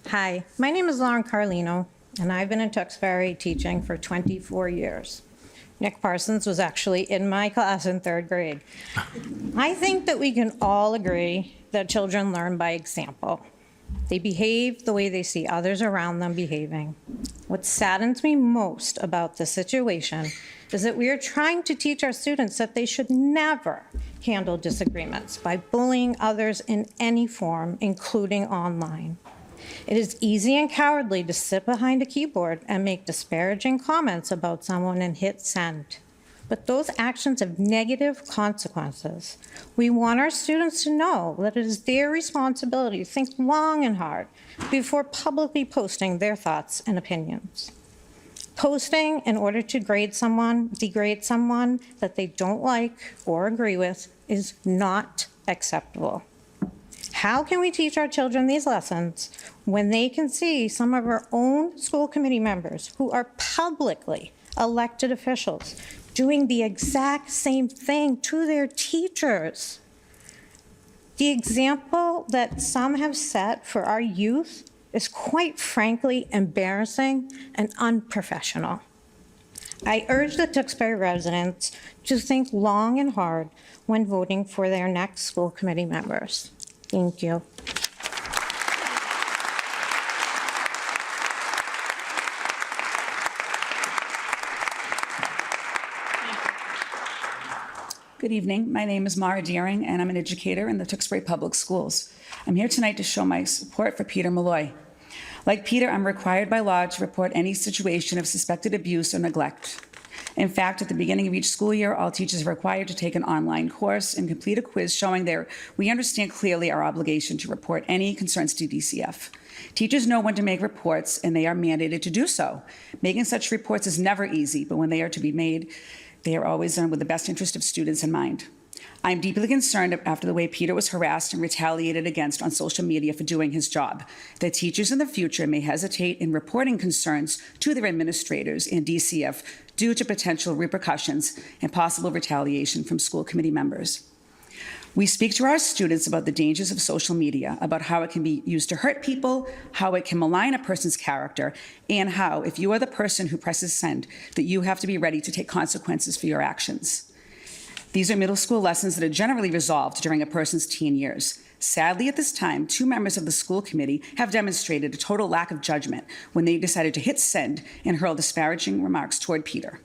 Hi, my name is Lauren Carlino, and I've been in Tewksbury teaching for 24 years. Nick Parsons was actually in my class in 3rd grade. I think that we can all agree that children learn by example. They behave the way they see others around them behaving. What saddens me most about this situation is that we are trying to teach our students that they should never handle disagreements by bullying others in any form, including online. It is easy and cowardly to sit behind a keyboard and make disparaging comments about someone and hit send. But those actions have negative consequences. We want our students to know that it is their responsibility to think long and hard before publicly posting their thoughts and opinions. Posting in order to degrade someone that they don't like or agree with is not acceptable. How can we teach our children these lessons when they can see some of our own school committee members who are publicly elected officials doing the exact same thing to their teachers? The example that some have set for our youth is quite frankly embarrassing and unprofessional. I urge the Tewksbury residents to think long and hard when voting for their next school committee members. Thank you. Good evening. My name is Mara Deering, and I'm an educator in the Tewksbury Public Schools. I'm here tonight to show my support for Peter Malloy. Like Peter, I'm required by law to report any situation of suspected abuse or neglect. In fact, at the beginning of each school year, all teachers are required to take an online course and complete a quiz showing we understand clearly our obligation to report any concerns to DCF. Teachers know when to make reports, and they are mandated to do so. Making such reports is never easy, but when they are to be made, they are always done with the best interest of students in mind. I'm deeply concerned after the way Peter was harassed and retaliated against on social media for doing his job, that teachers in the future may hesitate in reporting concerns to their administrators and DCF due to potential repercussions and possible retaliation from school committee members. We speak to our students about the dangers of social media, about how it can be used to hurt people, how it can malign a person's character, and how, if you are the person who presses send, that you have to be ready to take consequences for your actions. These are middle school lessons that are generally resolved during a person's teen years. Sadly, at this time, 2 members of the school committee have demonstrated a total lack of judgment when they decided to hit send and hurl disparaging remarks toward Peter.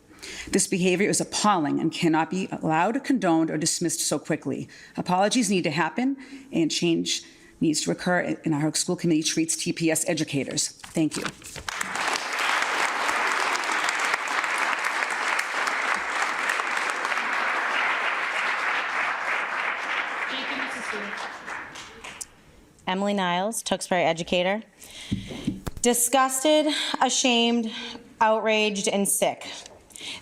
This behavior is appalling and cannot be allowed, condoned, or dismissed so quickly. Apologies need to happen, and change needs to occur in how our school committee treats TPS educators. Thank you. Emily Niles, Tewksbury educator. Disgusted, ashamed, outraged, and sick.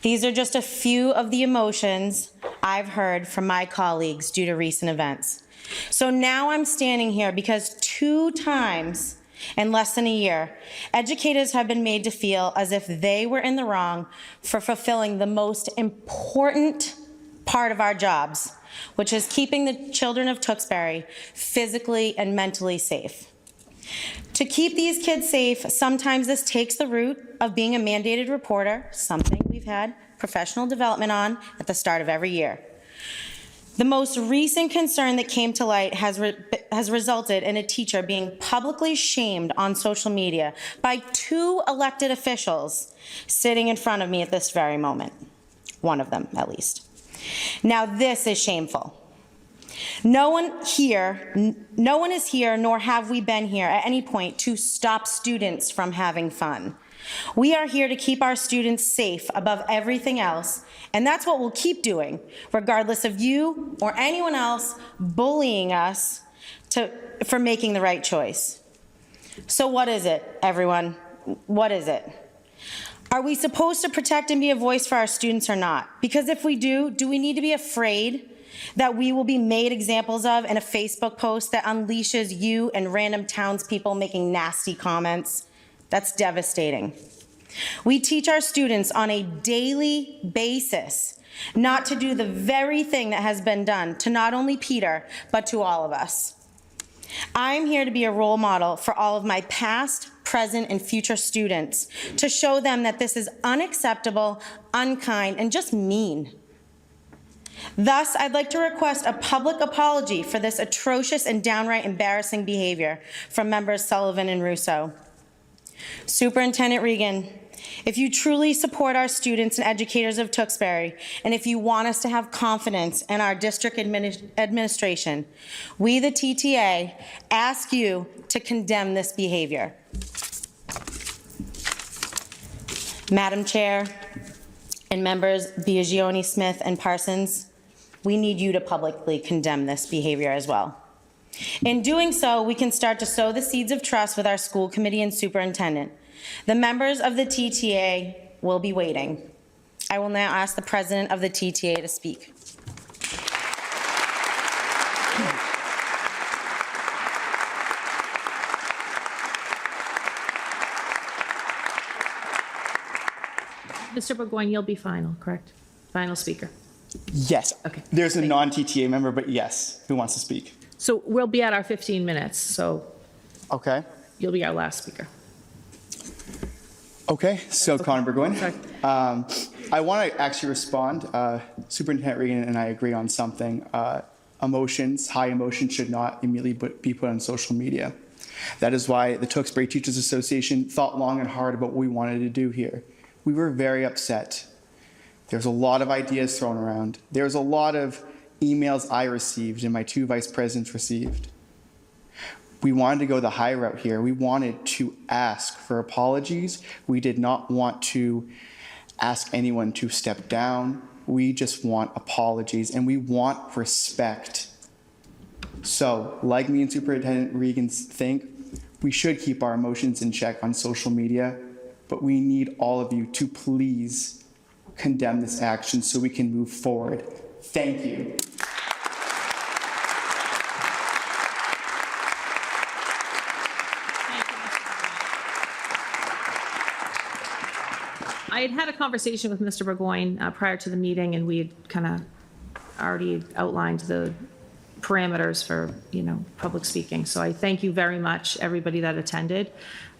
These are just a few of the emotions I've heard from my colleagues due to recent events. So now I'm standing here because 2 times in less than a year, educators have been made to feel as if they were in the wrong for fulfilling the most important part of our jobs, which is keeping the children of Tewksbury physically and mentally safe. To keep these kids safe, sometimes this takes the route of being a mandated reporter, something we've had professional development on at the start of every year. The most recent concern that came to light has resulted in a teacher being publicly shamed on social media by 2 elected officials sitting in front of me at this very moment. One of them, at least. Now, this is shameful. No one is here, nor have we been here at any point to stop students from having fun. We are here to keep our students safe above everything else, and that's what we'll keep doing, regardless of you or anyone else bullying us for making the right choice. So what is it, everyone? What is it? Are we supposed to protect and be a voice for our students or not? Because if we do we need to be afraid that we will be made examples of in a Facebook post that unleashes you and random townspeople making nasty comments? That's devastating. We teach our students on a daily basis not to do the very thing that has been done to not only Peter, but to all of us. I'm here to be a role model for all of my past, present, and future students to show them that this is unacceptable, unkind, and just mean. Thus, I'd like to request a public apology for this atrocious and downright embarrassing behavior from members Sullivan and Russo. Superintendent Regan, if you truly support our students and educators of Tewksbury, and if you want us to have confidence in our district administration, we, the TTA, ask you to condemn this behavior. Madam Chair and members Biagioni, Smith, and Parsons, we need you to publicly condemn this behavior as well. In doing so, we can start to sow the seeds of trust with our school committee and superintendent. The members of the TTA will be waiting. I will now ask the president of the TTA to speak. Mr. Burgoyne, you'll be final, correct? Final speaker. Yes. Okay. There's a non-TTA member, but yes, who wants to speak? So we'll be at our 15 minutes, so Okay. you'll be our last speaker. Okay, so Connor Burgoyne. Sorry. I want to actually respond. Superintendent Regan and I agree on something. Emotions, high emotions should not immediately be put on social media. That is why the Tewksbury Teachers Association thought long and hard about what we wanted to do here. We were very upset. There's a lot of ideas thrown around. There's a lot of emails I received and my two vice presidents received. We wanted to go the high route here. We wanted to ask for apologies. We did not want to ask anyone to step down. We just want apologies and we want respect. So, like me and Superintendent Regan think, we should keep our emotions in check on social media, but we need all of you to please condemn this action so we can move forward. Thank you. I had a conversation with Mr. Burgoyne prior to the meeting, and we had kind of already outlined the parameters for, public speaking. So I thank you very much, everybody that attended,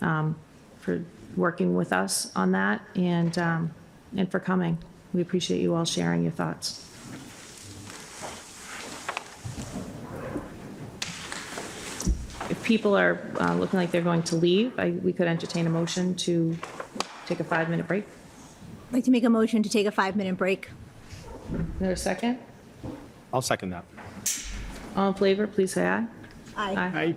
for working with us on that and for coming. We appreciate you all sharing your thoughts. If people are looking like they're going to leave, we could entertain a motion to take a 5-minute break. I'd like to make a motion to take a 5-minute break. Is there a second? I'll second that. All in favor, please say aye. Aye. Aye.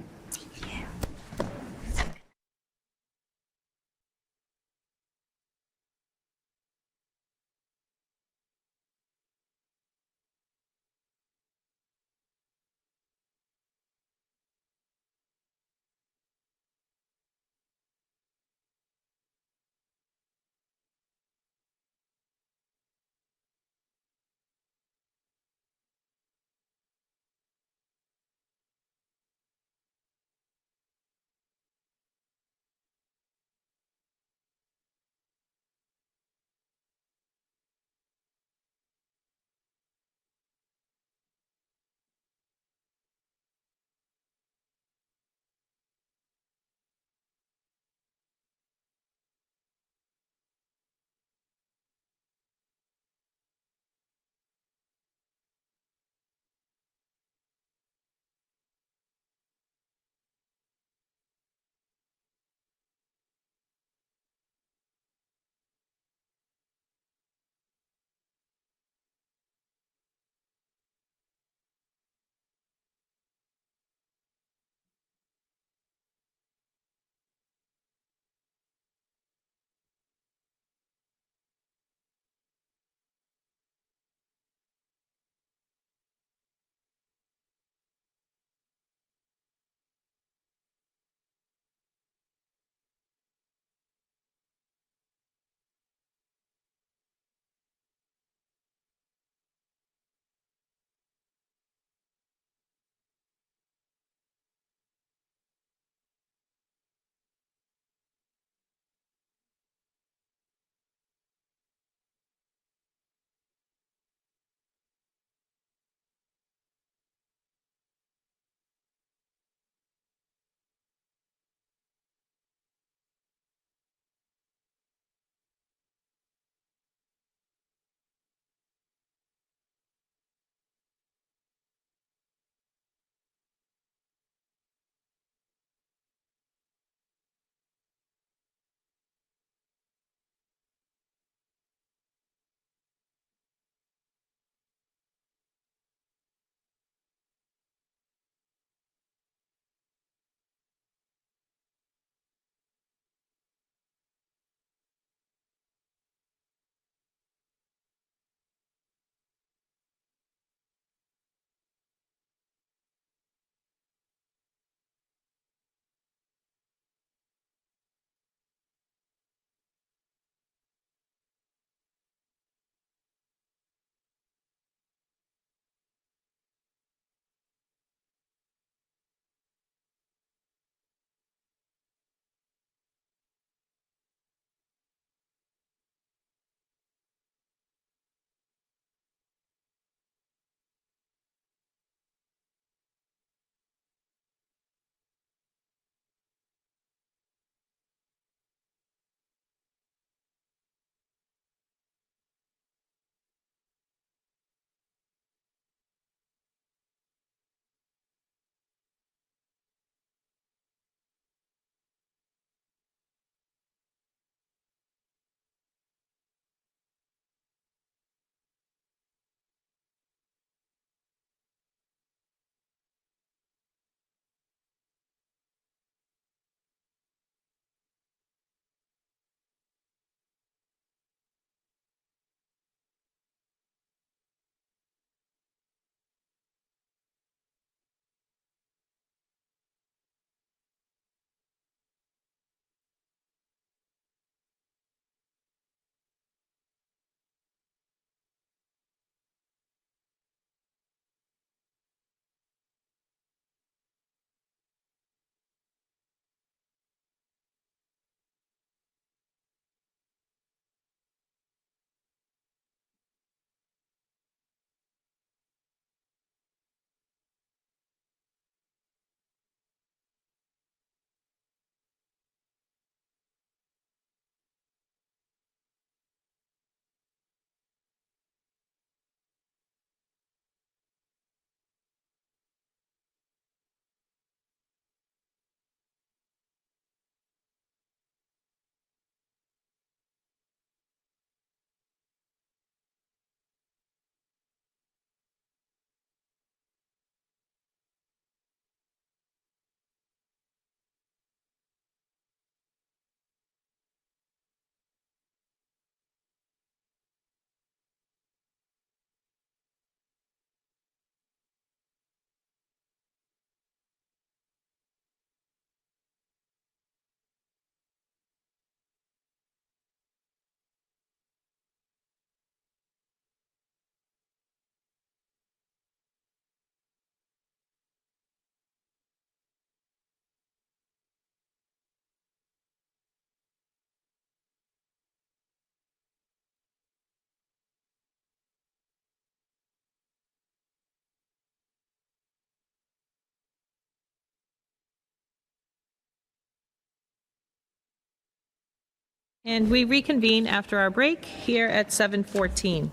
And we reconvene after our break here at 7:14.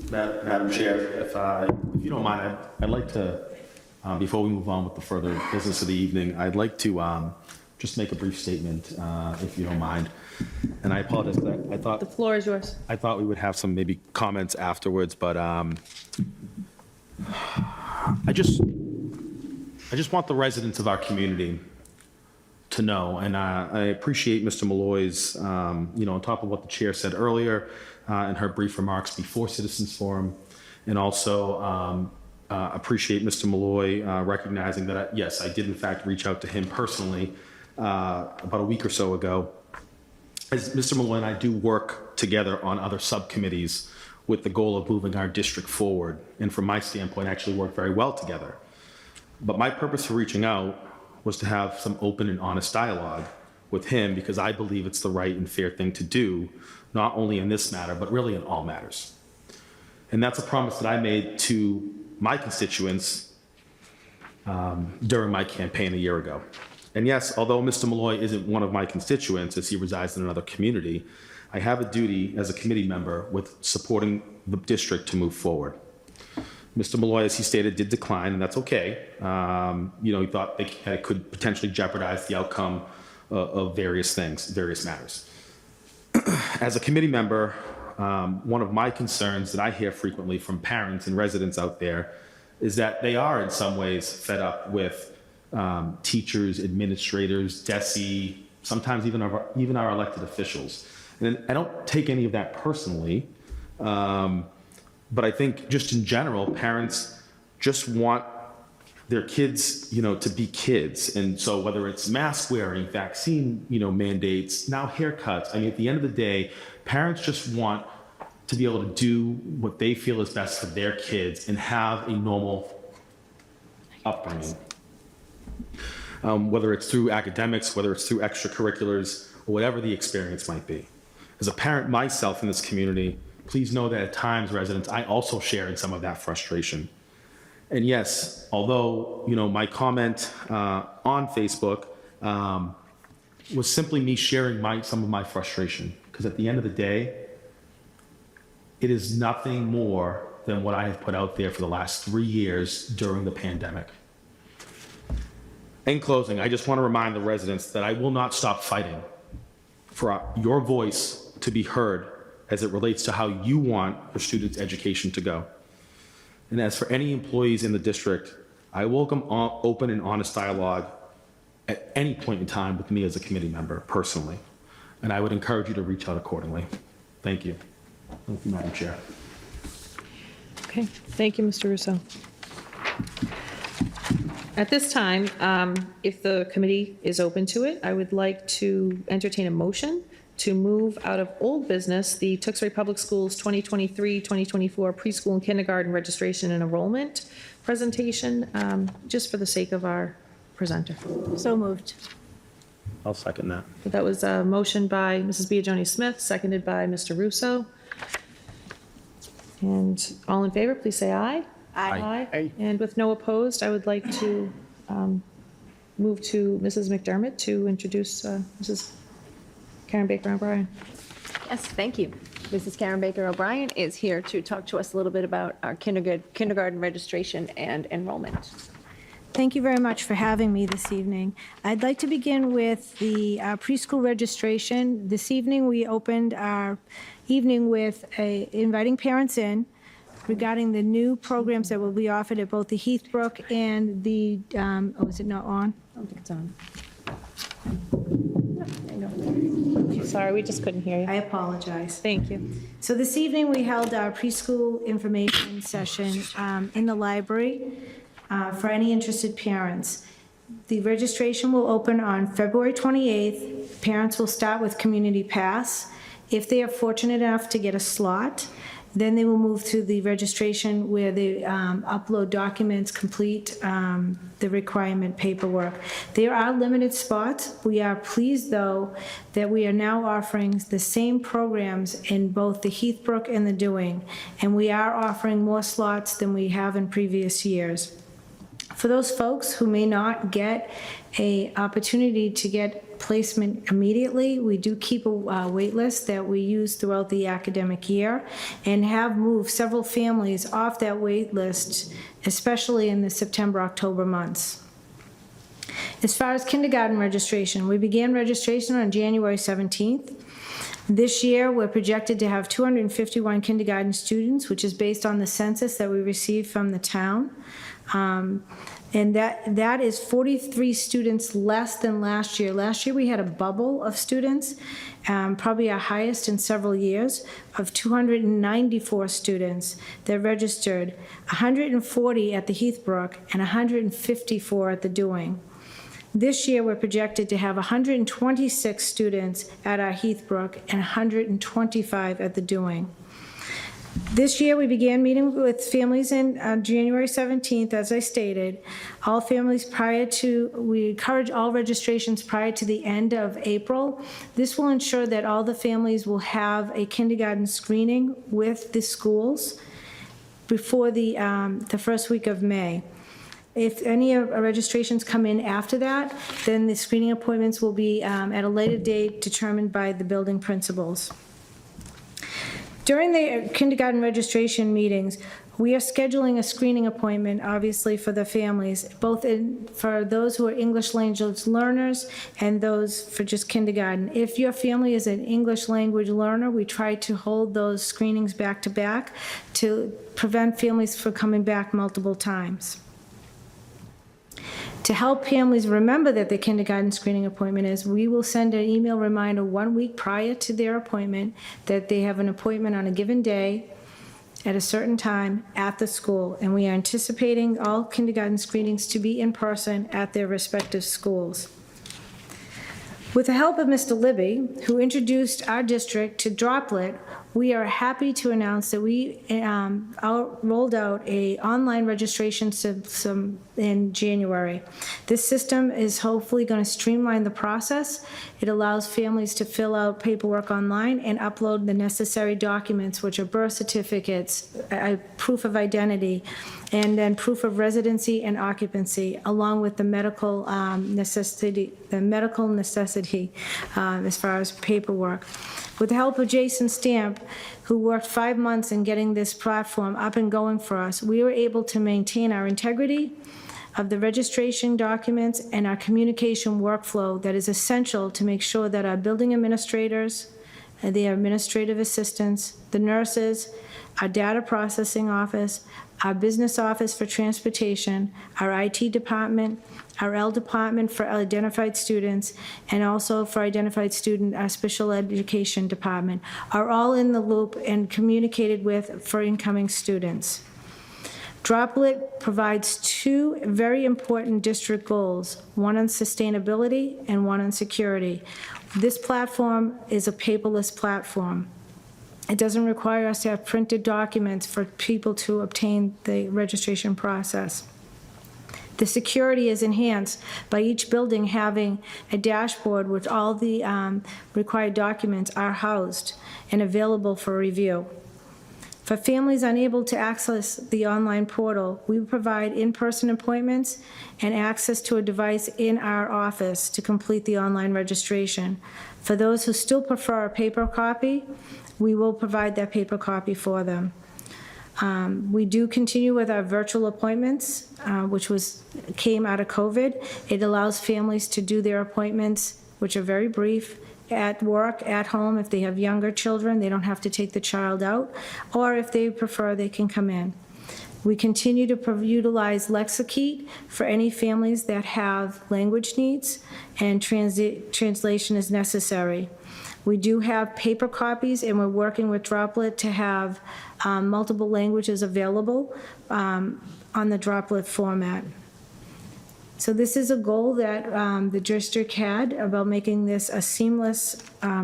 Madam Chair, if you don't mind, I'd like to, before we move on with the further business of the evening, I'd like to just make a brief statement, if you don't mind. And I apologize, I thought The floor is yours. I thought we would have some maybe comments afterwards, but I just want the residents of our community to know, and I appreciate Mr. Malloy's, on top of what the chair said earlier in her brief remarks before Citizens Forum, and also appreciate Mr. Malloy recognizing that, yes, I did in fact reach out to him personally about a week or so ago. As Mr. Malloy and I do work together on other subcommittees with the goal of moving our district forward, and from my standpoint, actually work very well together. But my purpose for reaching out was to have some open and honest dialogue with him, because I believe it's the right and fair thing to do, not only in this matter, but really in all matters. And that's a promise that I made to my constituents during my campaign a year ago. And yes, although Mr. Malloy isn't one of my constituents, as he resides in another community, I have a duty as a committee member with supporting the district to move forward. Mr. Malloy, as he stated, did decline, and that's okay. He thought it could potentially jeopardize the outcome of various things, various matters. As a committee member, one of my concerns that I hear frequently from parents and residents out there is that they are in some ways fed up with teachers, administrators, DESE, sometimes even our elected officials. And I don't take any of that personally, but I think just in general, parents just want their kids, to be kids. And so whether it's mask wearing, vaccine, mandates, now haircuts, at the end of the day, parents just want to be able to do what they feel is best for their kids and have a normal upbringing. Whether it's through academics, whether it's through extracurriculars, or whatever the experience might be. As a parent myself in this community, please know that at times, residents, I also share in some of that frustration. And yes, although, my comment on Facebook was simply me sharing some of my frustration, because at the end of the day, it is nothing more than what I have put out there for the last 3 years during the pandemic. In closing, I just want to remind the residents that I will not stop fighting for your voice to be heard as it relates to how you want your students' education to go. And as for any employees in the district, I welcome open and honest dialogue at any point in time with me as a committee member personally. And I would encourage you to reach out accordingly. Thank you. Thank you, Madam Chair. Okay, thank you, Mr. Russo. At this time, if the committee is open to it, I would like to entertain a motion to move out of old business the Tewksbury Public Schools 2023-2024 preschool and kindergarten registration and enrollment presentation, just for the sake of our presenter. So moved. I'll second that. That was a motion by Mrs. Biagioni-Smith, seconded by Mr. Russo. And all in favor, please say aye. Aye. Aye. And with no opposed, I would like to move to Mrs. McDermott to introduce Mrs. Karen Baker O'Brien. Yes, thank you. Mrs. Karen Baker O'Brien is here to talk to us a little bit about our kindergarten registration and enrollment. Thank you very much for having me this evening. I'd like to begin with the preschool registration. This evening, we opened our evening with inviting parents in regarding the new programs that will be offered at both the Heathbrook and the, is it not on? I don't think it's on. Sorry, we just couldn't hear you. I apologize. Thank you. So this evening, we held our preschool information session in the library for any interested parents. The registration will open on February 28th. Parents will start with Community Pass. If they are fortunate enough to get a slot, then they will move to the registration where they upload documents, complete the requirement paperwork. There are limited spots. We are pleased, though, that we are now offering the same programs in both the Heathbrook and the Dewing, and we are offering more slots than we have in previous years. For those folks who may not get a opportunity to get placement immediately, we do keep a wait list that we use throughout the academic year and have moved several families off that wait list, especially in the September, October months. As far as kindergarten registration, we began registration on January 17th. This year, we're projected to have 251 kindergarten students, which is based on the census that we received from the town. And that is 43 students less than last year. Last year, we had a bubble of students, probably our highest in several years, of 294 students that registered, 140 at the Heathbrook and 154 at the Dewing. This year, we're projected to have 126 students at our Heathbrook and 125 at the Dewing. This year, we began meeting with families on January 17th, as I stated. All families we encourage all registrations prior to the end of April. This will ensure that all the families will have a kindergarten screening with the schools before the first week of May. If any of our registrations come in after that, then the screening appointments will be at a later date determined by the building principals. During the kindergarten registration meetings, we are scheduling a screening appointment, obviously, for the families, both for those who are English language learners and those for just kindergarten. If your family is an English language learner, we try to hold those screenings back to back to prevent families from coming back multiple times. To help families remember that the kindergarten screening appointment is, we will send an email reminder 1 week prior to their appointment that they have an appointment on a given day at a certain time at the school. And we are anticipating all kindergarten screenings to be in person at their respective schools. With the help of Mr. Libby, who introduced our district to Droplet, we are happy to announce that we rolled out an online registration system in January. This system is hopefully going to streamline the process. It allows families to fill out paperwork online and upload the necessary documents, which are birth certificates, proof of identity, and then proof of residency and occupancy, along with the medical necessity as far as paperwork. With the help of Jason Stamp, who worked 5 months in getting this platform up and going for us, we were able to maintain our integrity of the registration documents and our communication workflow that is essential to make sure that our building administrators, the administrative assistants, the nurses, our data processing office, our business office for transportation, our IT department, our L department for identified students, and also for identified student, our special education department, are all in the loop and communicated with for incoming students. Droplet provides 2 very important district goals, one on sustainability and one on security. This platform is a paperless platform. It doesn't require us to have printed documents for people to obtain the registration process. The security is enhanced by each building having a dashboard which all the required documents are housed and available for review. For families unable to access the online portal, we provide in-person appointments and access to a device in our office to complete the online registration. For those who still prefer a paper copy, we will provide that paper copy for them. We do continue with our virtual appointments, which came out of COVID. It allows families to do their appointments, which are very brief, at work, at home. If they have younger children, they don't have to take the child out, or if they prefer, they can come in. We continue to utilize Lexikey for any families that have language needs, and translation is necessary. We do have paper copies, and we're working with Droplet to have multiple languages available on the Droplet format. So this is a goal that the district had about making this a seamless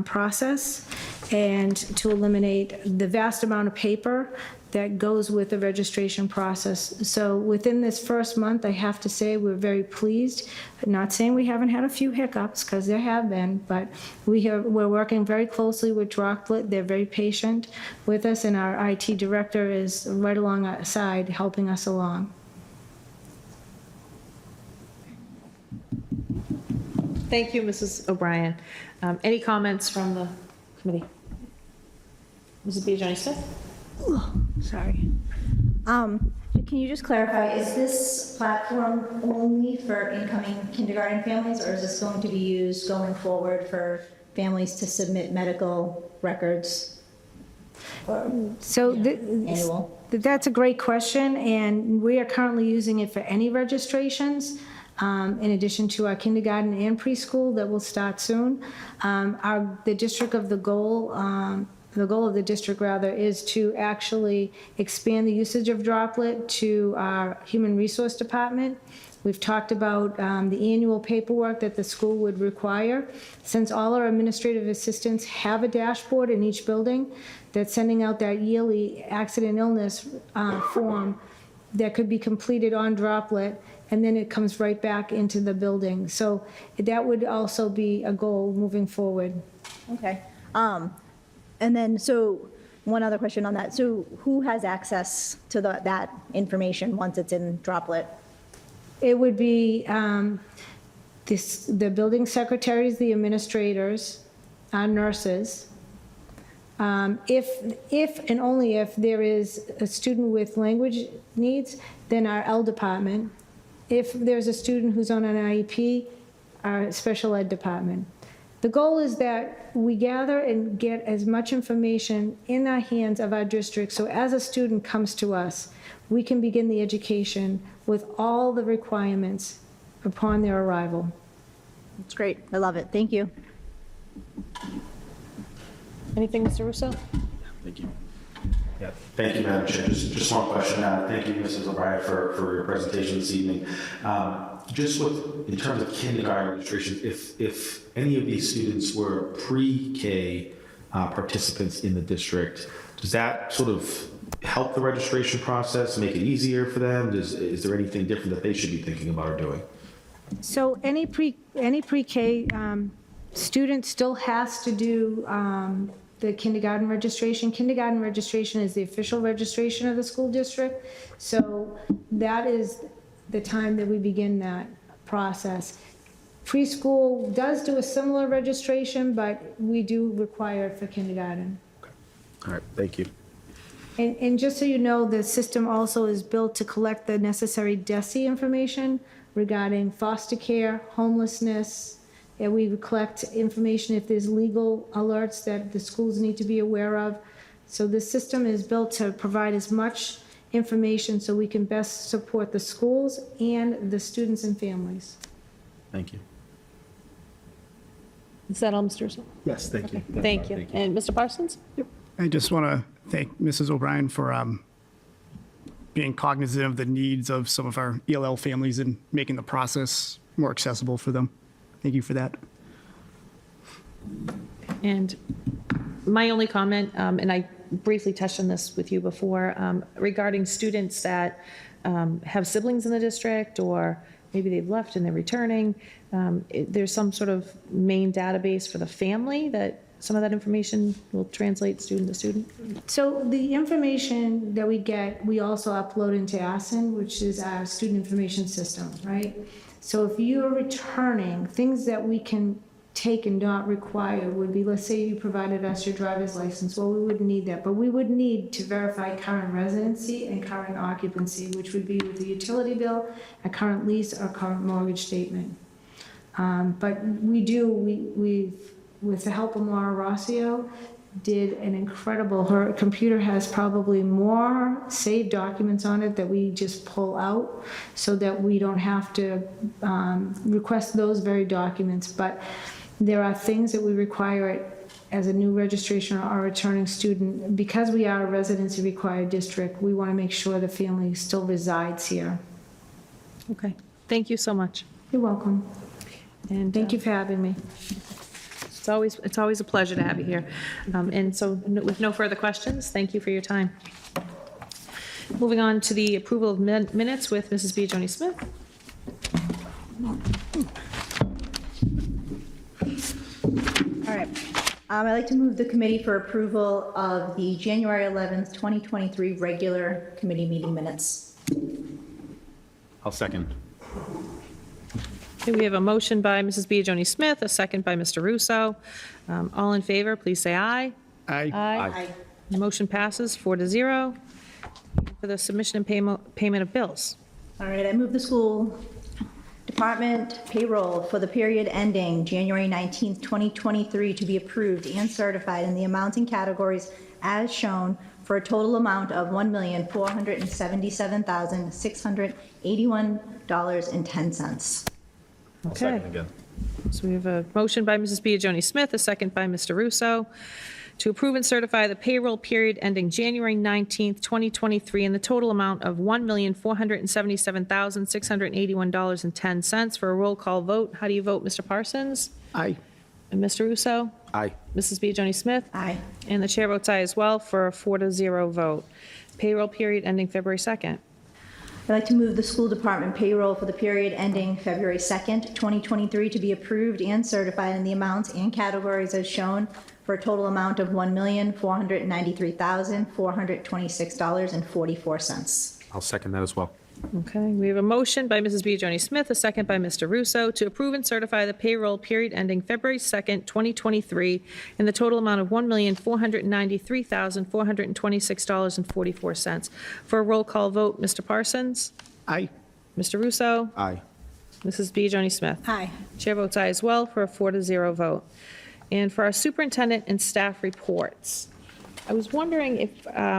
process and to eliminate the vast amount of paper that goes with the registration process. So within this first month, I have to say we're very pleased. Not saying we haven't had a few hiccups, because there have been, but we're working very closely with Droplet. They're very patient with us, and our IT director is right alongside helping us along. Thank you, Mrs. O'Brien. Any comments from the committee? Mrs. Biagioni-Smith? Sorry. Can you just clarify, is this platform only for incoming kindergarten families, or is this going to be used going forward for families to submit medical records? So Annual? that's a great question, and we are currently using it for any registrations, in addition to our kindergarten and preschool that will start soon. The goal of the district, rather, is to actually expand the usage of Droplet to our human resource department. We've talked about the annual paperwork that the school would require. Since all our administrative assistants have a dashboard in each building, that's sending out that yearly accident illness form that could be completed on Droplet, and then it comes right back into the building. So that would also be a goal moving forward. Okay. And then, so one other question on that. So who has access to that information once it's in Droplet? It would be the building secretaries, the administrators, our nurses. If and only if there is a student with language needs, then our L department. If there's a student who's on an IEP, our special ed department. The goal is that we gather and get as much information in our hands of our district, so as a student comes to us, we can begin the education with all the requirements upon their arrival. That's great. I love it. Thank you. Anything, Mr. Russo? Thank you. Yeah, thank you, Madam Chair. Just one question. Thank you, Mrs. O'Brien, for your presentation this evening. Just in terms of kindergarten registration, if any of these students were pre-K participants in the district, does that sort of help the registration process, make it easier for them? Is there anything different that they should be thinking about or doing? So any pre-K student still has to do the kindergarten registration. Kindergarten registration is the official registration of the school district. So that is the time that we begin that process. Preschool does do a similar registration, but we do require it for kindergarten. All right, thank you. And just so you know, the system also is built to collect the necessary DESI information regarding foster care, homelessness, and we would collect information if there's legal alerts that the schools need to be aware of. So the system is built to provide as much information so we can best support the schools and the students and families. Thank you. Is that all, Mr. Russo? Yes, thank you. Thank you. And Mr. Parsons? I just want to thank Mrs. O'Brien for being cognizant of the needs of some of our ELL families and making the process more accessible for them. Thank you for that. And my only comment, and I briefly touched on this with you before, regarding students that have siblings in the district, or maybe they've left and they're returning, there's some sort of main database for the family that some of that information will translate student to student? So the information that we get, we also upload into ASIN, which is our student information system, right? So if you're returning, things that we can take and not require would be, let's say you provided us your driver's license, well, we wouldn't need that, but we would need to verify current residency and current occupancy, which would be with the utility bill, a current lease, or current mortgage statement. But we've, with the help of Maura Rossio, did an incredible, her computer has probably more saved documents on it that we just pull out so that we don't have to request those very documents. But there are things that we require as a new registration or returning student. Because we are a residency required district, we want to make sure the family still resides here. Okay, thank you so much. You're welcome. And thank you for having me. It's always a pleasure to have you here. And so with no further questions, thank you for your time. Moving on to the approval of minutes with Mrs. Biagioni-Smith. All right. I'd like to move the committee for approval of the January 11th, 2023 regular committee meeting minutes. I'll second. Okay, we have a motion by Mrs. Biagioni Smith, a second by Mr. Russo. All in favor, please say aye. Aye. Aye. The motion passes 4-0. For the submission and payment of bills. All right, I move the school department payroll for the period ending January 19th, 2023 to be approved and certified in the amounts and categories as shown for a total amount of $1,477,681.10. I'll second again. So we have a motion by Mrs. Biagioni Smith, a second by Mr. Russo, to approve and certify the payroll period ending January 19th, 2023 in the total amount of $1,477,681.10 for a roll call vote. How do you vote, Mr. Parsons? Aye. And Mr. Russo? Aye. Mrs. Biagioni Smith? Aye. And the chair votes aye as well for a 4-0 vote. Payroll period ending February 2nd. I'd like to move the school department payroll for the period ending February 2nd, 2023 to be approved and certified in the amounts and categories as shown for a total amount of $1,493,426.44. I'll second that as well. Okay, we have a motion by Mrs. Biagioni Smith, a second by Mr. Russo, to approve and certify the payroll period ending February 2nd, 2023, in the total amount of $1,493,426.44. For a roll call vote, Mr. Parsons? Aye. Mr. Russo? Aye. Mrs. Biagioni Smith? Aye. Chair votes aye as well for a 4-0 vote. And for our superintendent and staff reports, I was wondering if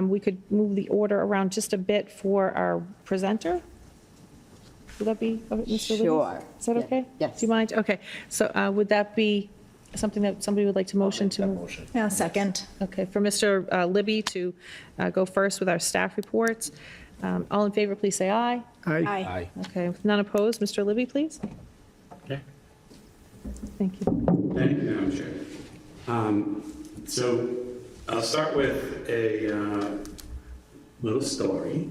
we could move the order around just a bit for our presenter? Would that be, Mr. Libby? Sure. Is that okay? Yes. Do you mind? Okay, so would that be something that somebody would like to motion to? Yeah, second. Okay, for Mr. Libby to go first with our staff reports. All in favor, please say aye. Aye. Aye. Okay, with none opposed, Mr. Libby, please. Okay. Thank you. Thank you, Madam Chair. So I'll start with a little story.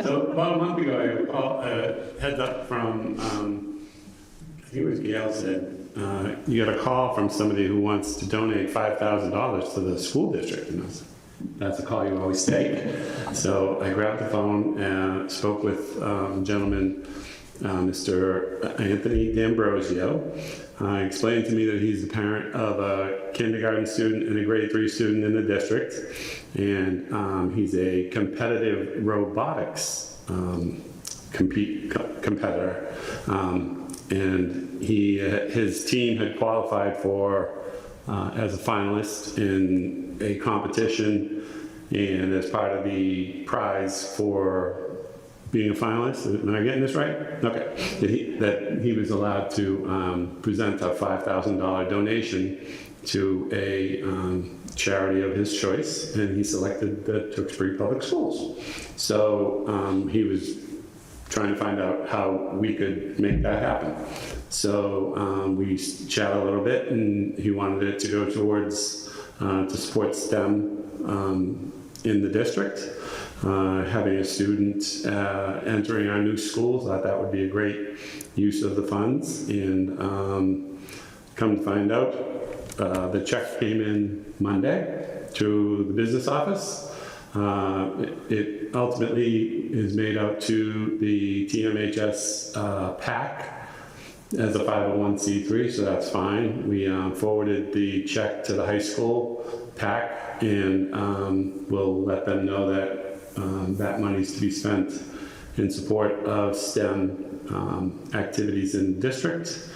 So about a month ago, I got a heads up from, I think it was Gail said, you got a call from somebody who wants to donate $5,000 to the school district. And I was like, that's a call you always take. So I grabbed the phone and spoke with a gentleman, Mr. Anthony D'Ambrosio. Explained to me that he's the parent of a kindergarten student and a grade 3 student in the district. And he's a competitive robotics competitor. And his team had qualified for as a finalist in a competition, and as part of the prize for being a finalist, am I getting this right? Okay. That he was allowed to present a $5,000 donation to a charity of his choice, and he selected the Tewksbury Public Schools. So he was trying to find out how we could make that happen. So we chatted a little bit, and he wanted it to go towards to support STEM in the district. Having a student entering our new schools, I thought that would be a great use of the funds. And come to find out, the check came in Monday to the business office. It ultimately is made out to the TMHS PAC as a 501c3, so that's fine. We forwarded the check to the high school PAC, and we'll let them know that that money's to be spent in support of STEM activities in the district.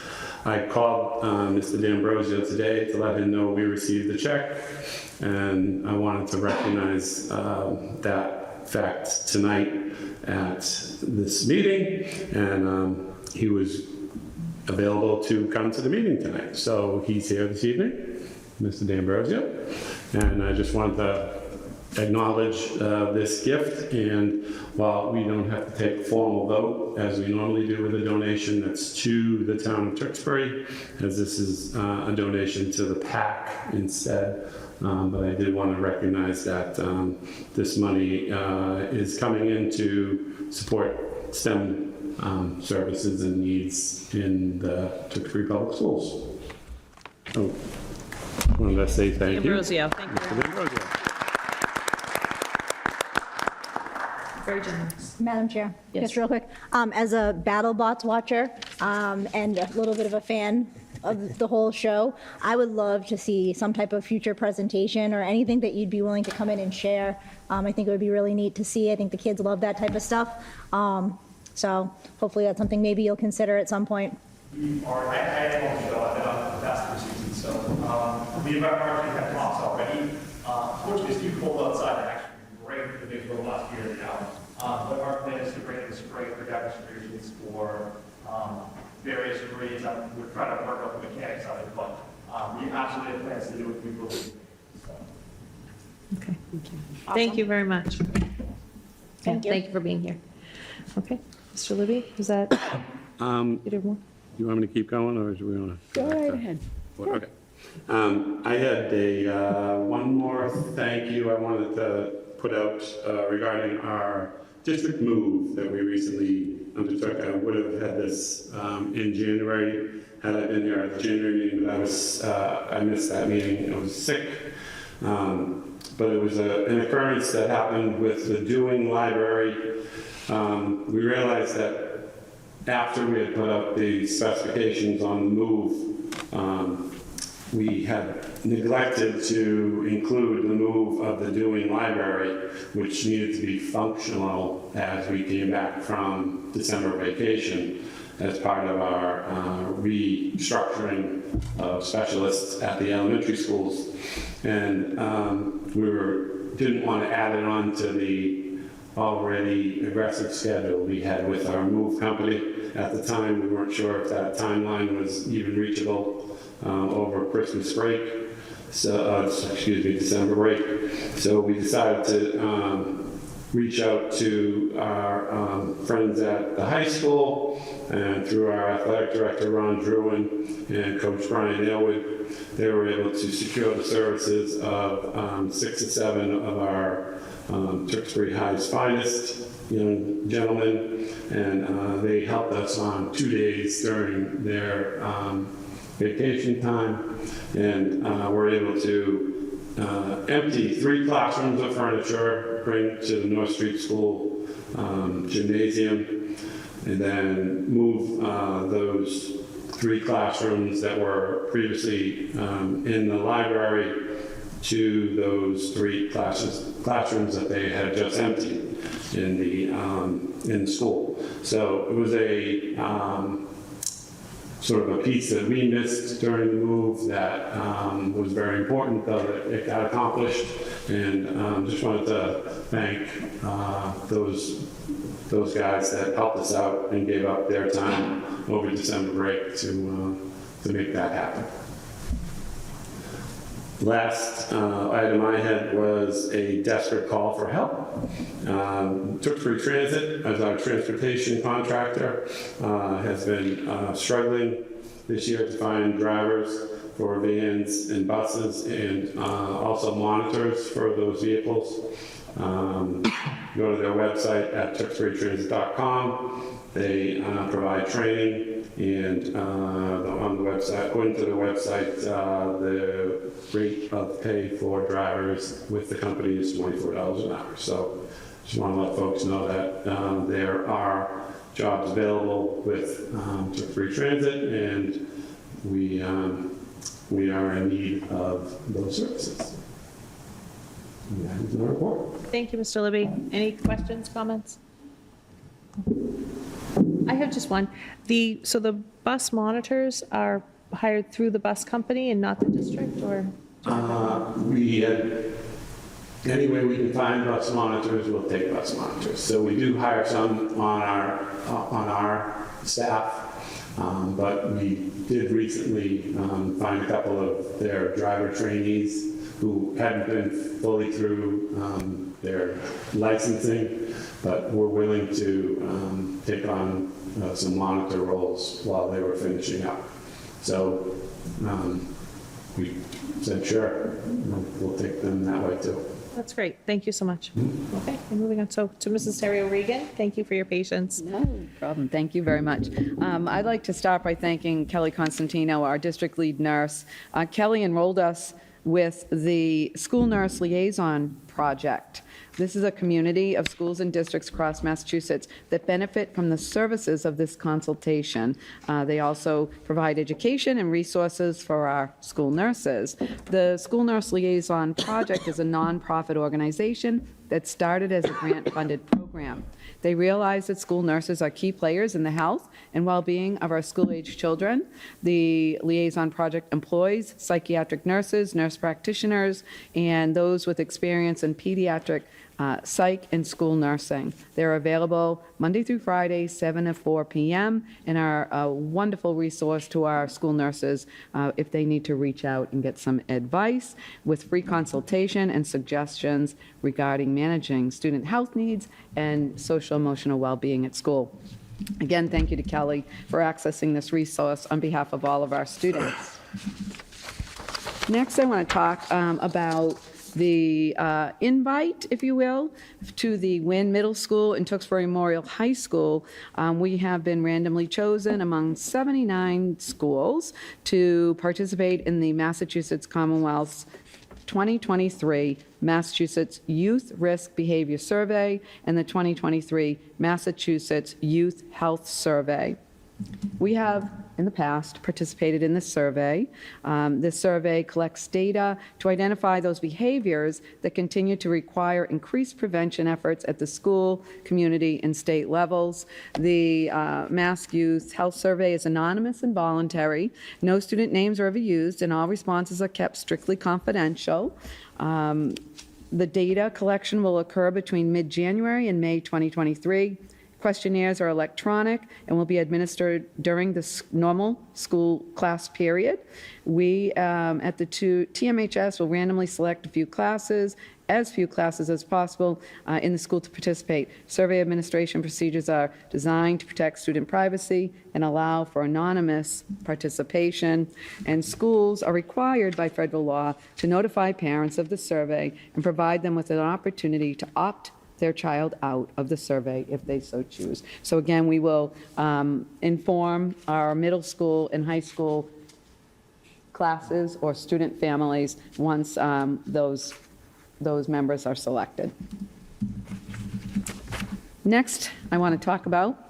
I called Mr. D'Ambrosio today to let him know we received the check, and I wanted to recognize that fact tonight at this meeting, and he was available to come to the meeting tonight. So he's here this evening, Mr. D'Ambrosio, and I just wanted to acknowledge this gift. And while we don't have to take a formal vote as we normally do with a donation that's to the town of Tewksbury, as this is a donation to the PAC instead, but I did want to recognize that this money is coming in to support STEM services and needs in the Tewksbury Public Schools. Oh, I wanted to say thank you. D'Ambrosio, thank you. Mr. D'Ambrosio. Very generous. Madam Chair, Yes. just real quick, as a BattleBots watcher and a little bit of a fan of the whole show, I would love to see some type of future presentation or anything that you'd be willing to come in and share. I think it would be really neat to see. I think the kids love that type of stuff. So hopefully that's something maybe you'll consider at some point. I don't know, I've been on the past 2 seasons, so we've already had talks already. Fortunately, it's too cold outside to actually break the big robot here now. But our plan is to bring this break for demonstrations for various grades. We're trying to work out the mechanics of it, but we absolutely have plans to do it. We believe. Okay. Thank you very much. Thank you. Thank you for being here. Okay, Mr. Libby, is that, you did one? You want me to keep going, or do we want to? Go right ahead. Okay. I had one more thank you I wanted to put out regarding our district move that we recently undertook. I would have had this in January had I been there at the January meeting, but I missed that meeting. I was sick. But it was an occurrence that happened with the Dewing Library. We realized that after we had put up the specifications on the move, we had neglected to include the move of the Dewing Library, which needed to be functional as we came back from December vacation as part of our restructuring of specialists at the elementary schools. And we didn't want to add it on to the already aggressive schedule we had with our move company. At the time, we weren't sure if that timeline was even reachable over Christmas break, so December break. So we decided to reach out to our friends at the high school and through our athletic director, Ron Druin, and Coach Brian Aylwood. They were able to secure the services of 6 to 7 of our Tewksbury High's finest young gentlemen, and they helped us on 2 days during their vacation time, and were able to empty 3 classrooms of furniture, bring to the North Street School gymnasium, and then move those 3 classrooms that were previously in the library to those 3 classrooms that they had just emptied in the school. So it was a sort of a piece that we missed during the move that was very important, though, that it got accomplished. And just wanted to thank those guys that helped us out and gave up their time over December break to make that happen. Last item I had was a desperate call for help. Tewksbury Transit, as our transportation contractor, has been struggling this year to find drivers for vans and buses, and also monitors for those vehicles. Go to their website at tewksburytransit.com. They provide training, and on the website, according to the website, the rate of pay for drivers with the company is $24 an hour. So just want to let folks know that there are jobs available with Tewksbury Transit, and we are in need of those services. And that is my report. Thank you, Mr. Libby. Any questions, comments? I have just one. So the bus monitors are hired through the bus company and not the district, or? We had, any way we can find bus monitors, we'll take bus monitors. So we do hire some on our staff, but we did recently find a couple of their driver trainees who hadn't been fully through their licensing, but were willing to take on some monitor roles while they were finishing up. So we said, sure, we'll take them that way too. That's great. Thank you so much. Okay, we're moving on. So to Mrs. Terry O'Regan, thank you for your patience. No problem. Thank you very much. I'd like to start by thanking Kelly Constantino, our district lead nurse. Kelly enrolled us with the School Nurse Liaison Project. This is a community of schools and districts across Massachusetts that benefit from the services of this consultation. They also provide education and resources for our school nurses. The School Nurse Liaison Project is a nonprofit organization that started as a grant-funded program. They realize that school nurses are key players in the health and well-being of our school-age children. The Liaison Project employs psychiatric nurses, nurse practitioners, and those with experience in pediatric psych and school nursing. They're available Monday through Friday, 7 to 4 p.m., and are a wonderful resource to our school nurses if they need to reach out and get some advice with free consultation and suggestions regarding managing student health needs and social emotional well-being at school. Again, thank you to Kelly for accessing this resource on behalf of all of our students. Next, I want to talk about the invite, if you will, to the Wynn Middle School and Tewksbury Memorial High School. We have been randomly chosen among 79 schools to participate in the Massachusetts Commonwealth's 2023 Massachusetts Youth Risk Behavior Survey and the 2023 Massachusetts Youth Health Survey. We have, in the past, participated in this survey. This survey collects data to identify those behaviors that continue to require increased prevention efforts at the school, community, and state levels. The Mass Youth Health Survey is anonymous and voluntary. No student names are ever used, and all responses are kept strictly confidential. The data collection will occur between mid-January and May 2023. Questionnaires are electronic and will be administered during the normal school class period. We, at the TMHS, will randomly select as few classes as possible in the school to participate. Survey administration procedures are designed to protect student privacy and allow for anonymous participation. And schools are required by federal law to notify parents of the survey and provide them with an opportunity to opt their child out of the survey if they so choose. So again, we will inform our middle school and high school classes or student families once those members are selected. Next, I want to talk about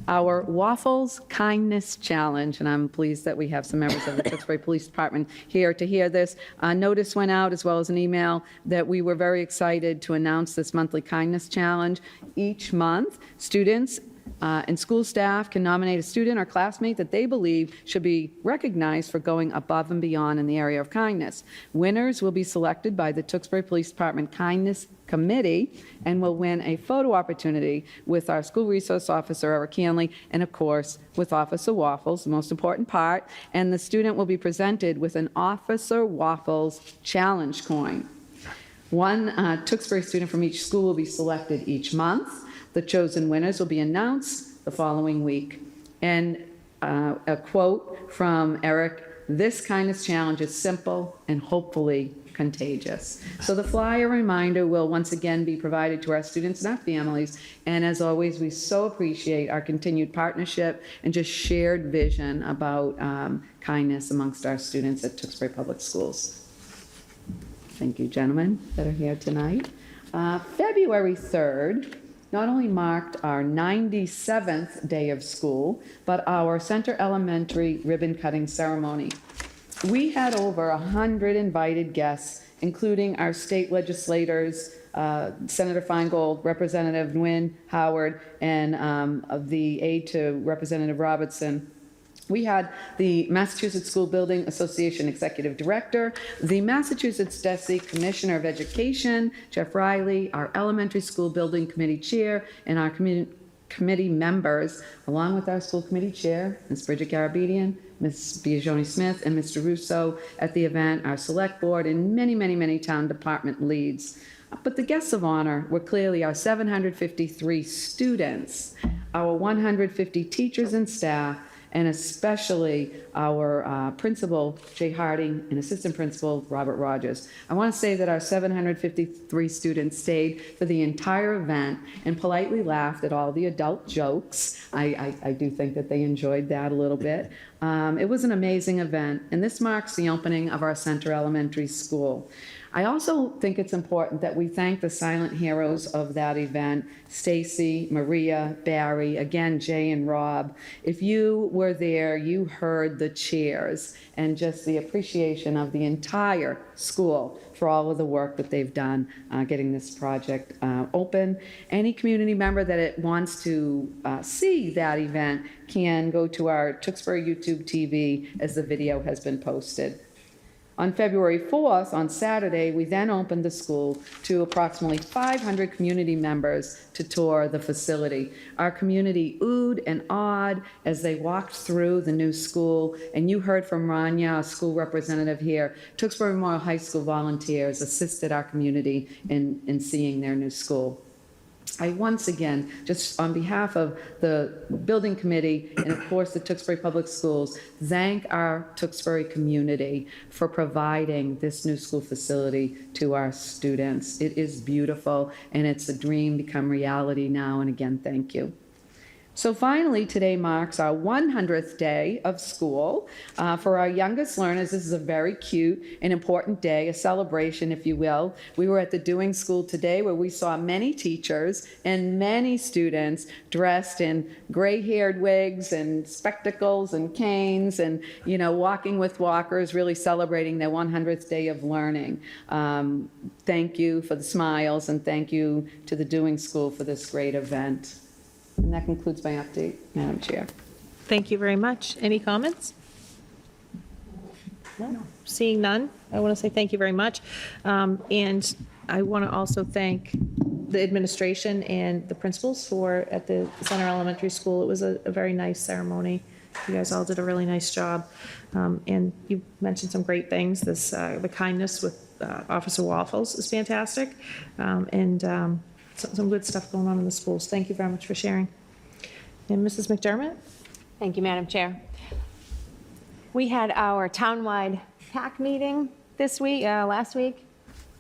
our Waffles Kindness Challenge, and I'm pleased that we have some members of the Tewksbury Police Department here to hear this. Notice went out, as well as an email, that we were very excited to announce this monthly kindness challenge. Each month, students and school staff can nominate a student or classmate that they believe should be recognized for going above and beyond in the area of kindness. Winners will be selected by the Tewksbury Police Department Kindness Committee and will win a photo opportunity with our school resource officer, Eric Hanley, and of course, with Officer Waffles, the most important part. And the student will be presented with an Officer Waffles challenge coin. One Tewksbury student from each school will be selected each month. The chosen winners will be announced the following week. And a quote from Eric: "This kindness challenge is simple and hopefully contagious." So the flyer reminder will once again be provided to our students and our families. And as always, we so appreciate our continued partnership and just shared vision about kindness amongst our students at Tewksbury Public Schools. Thank you, gentlemen, that are here tonight. February 3rd not only marked our 97th day of school, but our Center Elementary ribbon cutting ceremony. We had over 100 invited guests, including our state legislators, Senator Feingold, Representative Nguyen Howard, and of the aide to Representative Robertson. We had the Massachusetts School Building Association Executive Director, the Massachusetts DESE Commissioner of Education, Jeff Riley, our Elementary School Building Committee Chair, and our committee members, along with our school committee chair, Ms. Bridget Garabedian, Ms. Biagioni Smith, and Mr. Russo at the event, our select board, and many, many, many town department leads. But the guests of honor were clearly our 753 students, our 150 teachers and staff, and especially our principal, Jay Harding, and assistant principal, Robert Rogers. I want to say that our 753 students stayed for the entire event and politely laughed at all the adult jokes. I do think that they enjoyed that a little bit. It was an amazing event, and this marks the opening of our Center Elementary School. I also think it's important that we thank the silent heroes of that event, Stacy, Maria, Barry, again, Jay and Rob. If you were there, you heard the cheers and just the appreciation of the entire school for all of the work that they've done getting this project open. Any community member that wants to see that event can go to our Tewksbury YouTube TV as the video has been posted. On February 4th, on Saturday, we then opened the school to approximately 500 community members to tour the facility. Our community oohed and awed as they walked through the new school, and you heard from Rania, a school representative here. Tewksbury Memorial High School volunteers assisted our community in seeing their new school. I once again, just on behalf of the building committee and of course the Tewksbury Public Schools, thank our Tewksbury community for providing this new school facility to our students. It is beautiful and it's a dream become reality now, and again, thank you. So finally, today marks our 100th day of school. For our youngest learners, this is a very cute and important day, a celebration, if you will. We were at the Doing School today where we saw many teachers and many students dressed in gray-haired wigs and spectacles and canes and, you know, walking with walkers, really celebrating their 100th day of learning. Thank you for the smiles, and thank you to the Doing School for this great event. And that concludes my update, Madam Chair. Thank you very much. Any comments? No. Seeing none, I want to say thank you very much. And I want to also thank the administration and the principals at the Center Elementary School. It was a very nice ceremony. You guys all did a really nice job. And you mentioned some great things. The kindness with Officer Waffles is fantastic. Some good stuff going on in the schools. Thank you very much for sharing. And Mrs. McDermott? Thank you, Madam Chair. We had our townwide PAC meeting last week,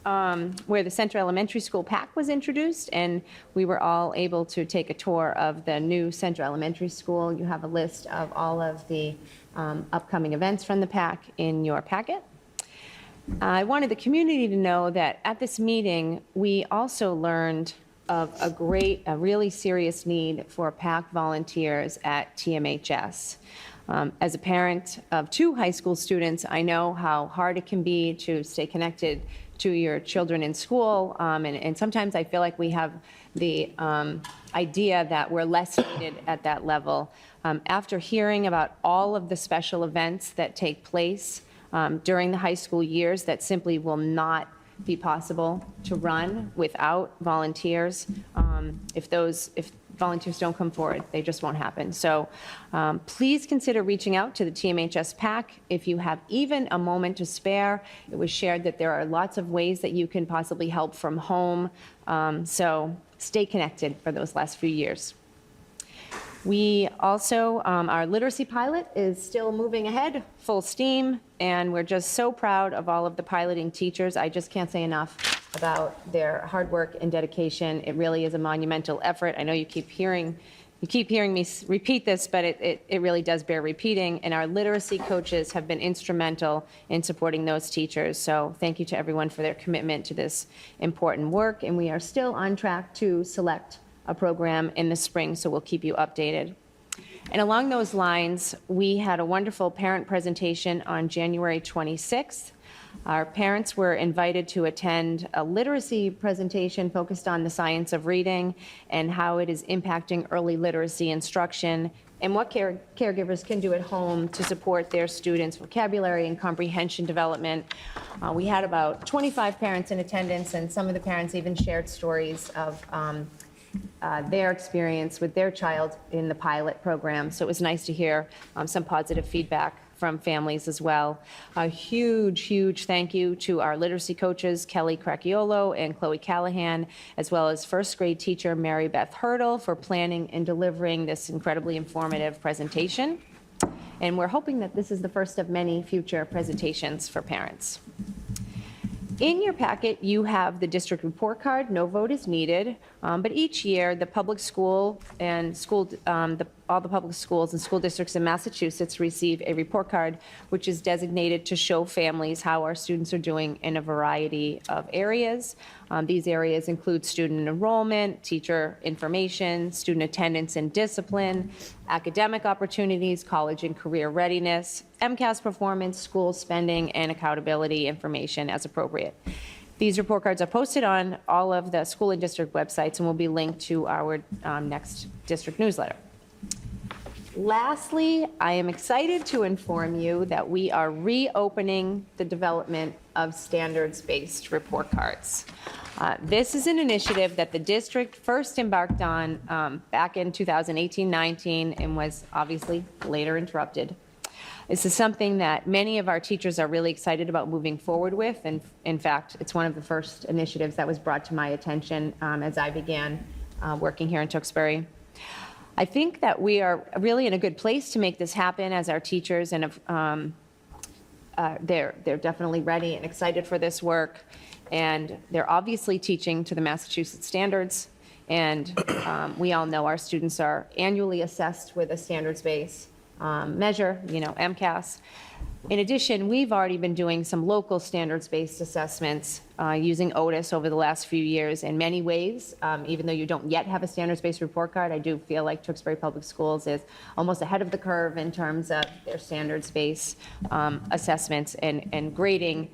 where the Central Elementary School PAC was introduced, and we were all able to take a tour of the new Central Elementary School. You have a list of all of the upcoming events from the PAC in your packet. I wanted the community to know that at this meeting, we also learned of a really serious need for PAC volunteers at TMHS. As a parent of 2 high school students, I know how hard it can be to stay connected to your children in school, and sometimes I feel like we have the idea that we're less needed at that level. After hearing about all of the special events that take place during the high school years that simply will not be possible to run without volunteers. If volunteers don't come forward, they just won't happen. So please consider reaching out to the TMHS PAC if you have even a moment to spare. It was shared that there are lots of ways that you can possibly help from home. So stay connected for those last few years. We also, our literacy pilot is still moving ahead, full steam, and we're just so proud of all of the piloting teachers. I just can't say enough about their hard work and dedication. It really is a monumental effort. I know you keep hearing me repeat this, but it really does bear repeating, and our literacy coaches have been instrumental in supporting those teachers. So thank you to everyone for their commitment to this important work, and we are still on track to select a program in the spring, so we'll keep you updated. And along those lines, we had a wonderful parent presentation on January 26th. Our parents were invited to attend a literacy presentation focused on the science of reading and how it is impacting early literacy instruction and what caregivers can do at home to support their students' vocabulary and comprehension development. We had about 25 parents in attendance, and some of the parents even shared stories of their experience with their child in the pilot program. So it was nice to hear some positive feedback from families as well. A huge, huge thank you to our literacy coaches, Kelly Cracchiolo and Chloe Callahan, as well as first grade teacher Mary Beth Hurdle for planning and delivering this incredibly informative presentation. and we're hoping that this is the first of many future presentations for parents. In your packet, you have the district report card. No vote is needed, but each year, the public school and all the public schools and school districts in Massachusetts receive a report card, which is designated to show families how our students are doing in a variety of areas. These areas include student enrollment, teacher information, student attendance and discipline, academic opportunities, college and career readiness, MCAS performance, school spending, and accountability information as appropriate. These report cards are posted on all of the school and district websites and will be linked to our next district newsletter. Lastly, I am excited to inform you that we are reopening the development of standards-based report cards. This is an initiative that the district first embarked on back in 2018-19 and was obviously later interrupted. This is something that many of our teachers are really excited about moving forward with, and in fact, it's one of the first initiatives that was brought to my attention as I began working here in Tewksbury. I think that we are really in a good place to make this happen as our teachers, and they're definitely ready and excited for this work, and they're obviously teaching to the Massachusetts standards, and we all know our students are annually assessed with a standards-based measure, MCAS. In addition, we've already been doing some local standards-based assessments using Otis over the last few years in many ways. Even though you don't yet have a standards-based report card, I do feel like Tewksbury Public Schools is almost ahead of the curve in terms of their standards-based assessments and grading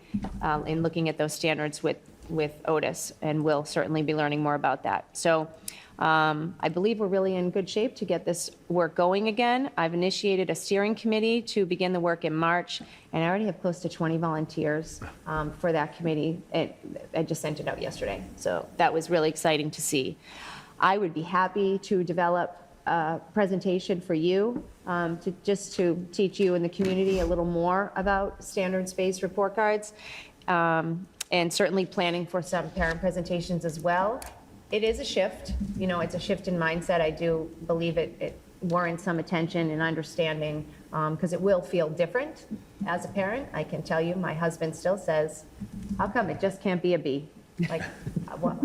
in looking at those standards with Otis, and we'll certainly be learning more about that. So I believe we're really in good shape to get this work going again. I've initiated a steering committee to begin the work in March, and I already have close to 20 volunteers for that committee. I just sent it out yesterday, so that was really exciting to see. I would be happy to develop a presentation for you to teach you in the community a little more about standards-based report cards, and certainly planning for some parent presentations as well. It is a shift, it's a shift in mindset. I do believe it warrants some attention and understanding because it will feel different as a parent. I can tell you, my husband still says, how come it just can't be a B? Like,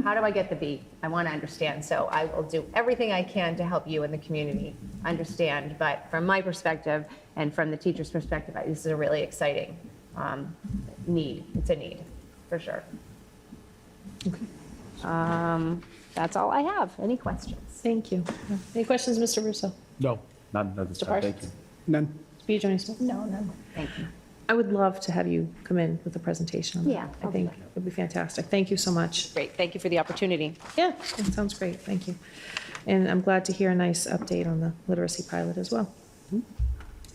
how do I get the B? I want to understand. So I will do everything I can to help you in the community understand. But from my perspective and from the teacher's perspective, this is a really exciting need. It's a need, for sure. Okay. That's all I have. Any questions? Thank you. Any questions, Mr. Russo? No. None at this Mr. time. Thank Parsons? you. None. Speedy Jones Smith? No, no. Thank you. I would love to have you come in with a presentation on that. Yeah, I think it would be fantastic. Thank you so much. Great. Thank you for the opportunity. Yeah, it sounds great. Thank you. And I'm glad to hear a nice update on the literacy pilot as well.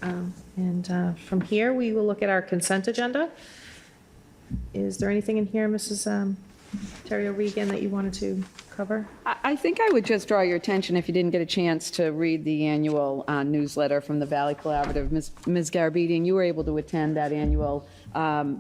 From here, we will look at our consent agenda. Is there anything in here, Mrs. Terry O'Regan, that you wanted to cover? I think I would just draw your attention, if you didn't get a chance to read the annual newsletter from the Valley Collaborative. Ms. Garabedian, you were able to attend that annual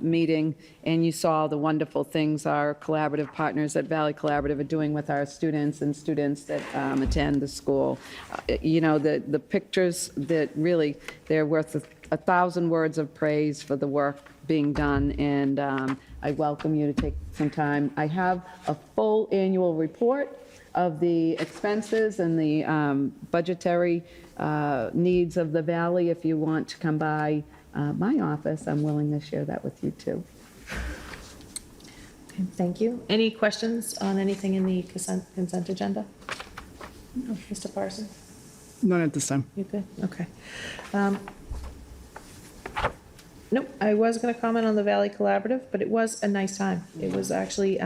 meeting, and you saw the wonderful things our collaborative partners at Valley Collaborative are doing with our students and students that attend the school. The pictures that really, they're worth 1,000 words of praise for the work being done, and I welcome you to take some time. I have a full annual report of the expenses and the budgetary needs of the Valley. If you want to come by my office, I'm willing to share that with you too. Okay, thank you. Any questions on anything in the consent agenda? No, Mr. Parsons? None at this time. You good? Okay. Nope, I was going to comment on the Valley Collaborative, but it was a nice time. It was actually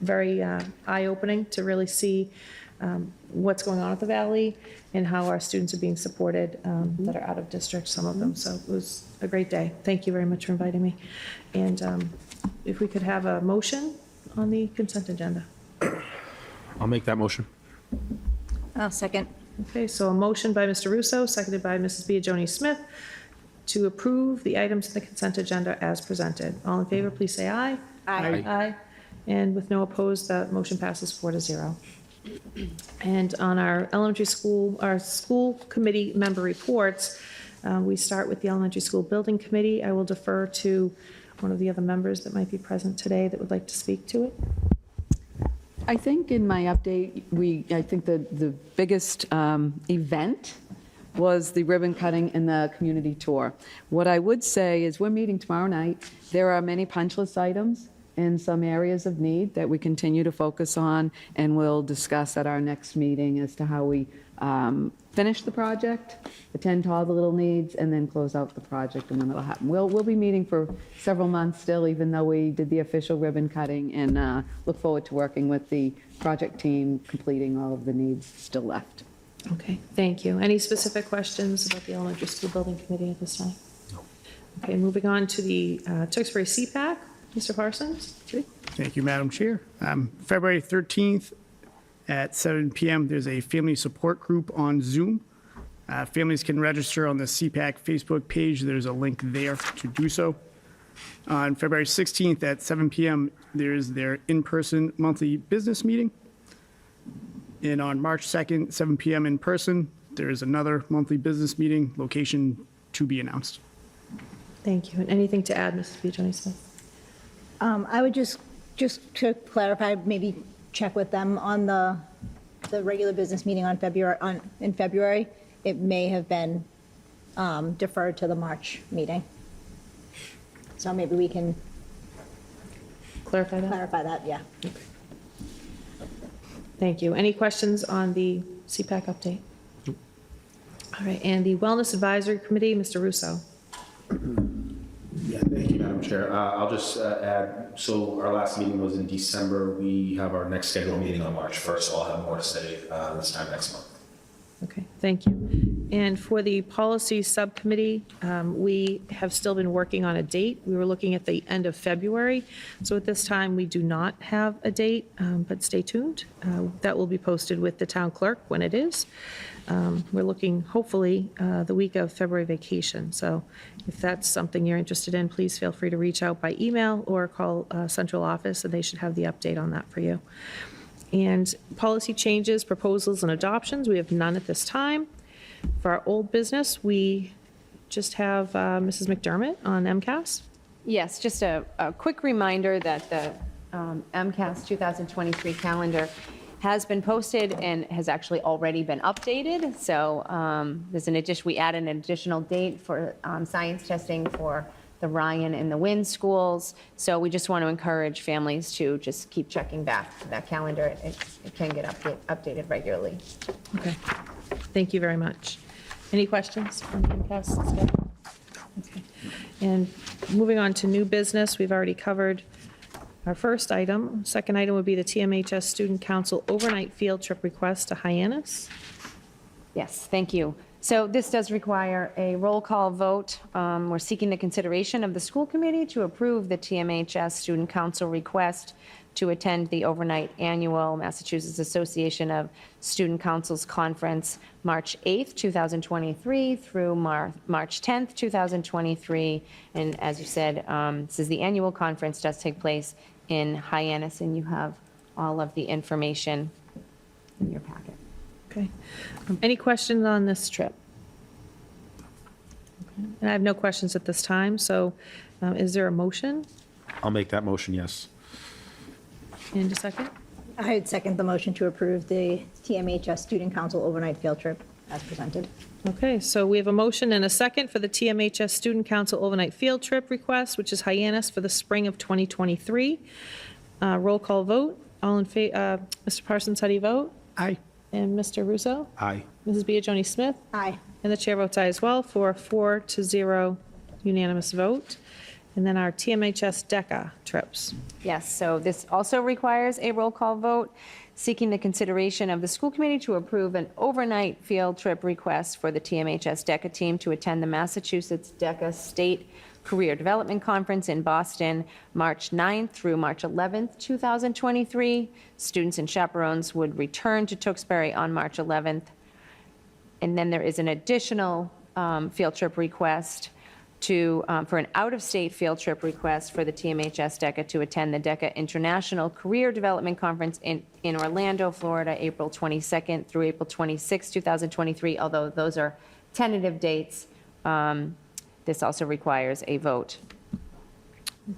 very eye-opening to really see what's going on at the Valley and how our students are being supported that are out of district, some of them. So it was a great day. Thank you very much for inviting me. And if we could have a motion on the consent agenda. I'll make that motion. I'll second. Okay, so a motion by Mr. Russo, seconded by Mrs. Biagioni Smith, to approve the items in the consent agenda as presented. All in favor, please say aye. Aye. Aye. And with no opposed, that motion passes 4-0. And on our elementary school, our school committee member reports, We start with the Elementary School Building Committee. I will defer to one of the other members that might be present today that would like to speak to it. I think in my update, I think the biggest event was the ribbon cutting and the community tour. What I would say is we're meeting tomorrow night. There are many punch list items in some areas of need that we continue to focus on, and we'll discuss at our next meeting as to how we finish the project, attend to all the little needs, and then close out the project and when it'll happen. We'll be meeting for several months still, even though we did the official ribbon cutting, and look forward to working with the project team, completing all of the needs still left. Okay, thank you. Any specific questions about the Elementary School Building Committee at this time? No. Okay, moving on to the Tewksbury CPAC. Mr. Parsons? Thank you, Madam Chair. February 13th at 7 p.m., there's a family support group on Zoom. Families can register on the CPAC Facebook page. There's a link there to do so. On February 16th at 7 p.m., there's their in-person monthly business meeting. And on March 2nd, 7 p.m. in person, there is another monthly business meeting, location to be announced. Thank you. And anything to add, Mrs. Biagini-Smith? I would just to clarify, maybe check with them on the regular business meeting in February. It may have been deferred to the March meeting. So maybe we can clarify that, yeah. Okay. Thank you. Any questions on the CPAC update? Nope. All right, and the Wellness Advisory Committee, Mr. Russo. Yeah, thank you, Madam Chair. I'll just add, so our last meeting was in December. We have our next scheduled meeting on March 1st, so I'll have more to say this time next month. Okay, thank you. And for the Policy Subcommittee, we have still been working on a date. We were looking at the end of February. So at this time, we do not have a date, but stay tuned. That will be posted with the town clerk when it is. We're looking, hopefully, the week of February vacation. So if that's something you're interested in, please feel free to reach out by email or call central office, and they should have the update on that for you. And policy changes, proposals, and adoptions, we have none at this time. For our old business, we just have Mrs. McDermott on MCAS. Yes, just a quick reminder that the MCAS 2023 calendar has been posted and has actually already been updated. So there's an addition, we add an additional date for science testing for the Ryan and the Wynn schools. So we just want to encourage families to just keep checking back that calendar. It can get updated regularly. Okay, thank you very much. Any questions on the MCAS schedule? Okay, and moving on to new business, we've already covered our first item. Second item would be the TMHS Student Council overnight field trip request to Hyannis. Yes, thank you. So this does require a roll call vote. We're seeking the consideration of the school committee to approve the TMHS Student Council request to attend the overnight annual Massachusetts Association of Student Councils Conference, March 8th, 2023 through March 10th, 2023. And as you said, this is the annual conference, does take place in Hyannis, and you have all of the information in your packet. Okay. Any questions on this trip? Okay. And I have no questions at this time, so is there a motion? I'll make that motion, yes. And a second? I would second the motion to approve the TMHS Student Council overnight field trip as presented. Okay, so we have a motion and a second for the TMHS Student Council overnight field trip request, which is Hyannis for the spring of 2023. Roll call vote. All in favor? Mr. Parsons, how do you vote? Aye. And Mr. Russo? Aye. Mrs. Biagini-Smith? Aye. And the chair votes aye as well for a 4-0 unanimous vote. And then our TMHS DECA trips. Yes, so this also requires a roll call vote, seeking the consideration of the school committee to approve an overnight field trip request for the TMHS DECA team to attend the Massachusetts DECA State Career Development Conference in Boston, March 9th through March 11th, 2023. Students and chaperones would return to Tewksbury on March 11th. And then there is an additional field trip request for an out-of-state field trip request for the TMHS DECA to attend the DECA International Career Development Conference in Orlando, Florida, April 22nd through April 26th, 2023, although those are tentative dates. This also requires a vote.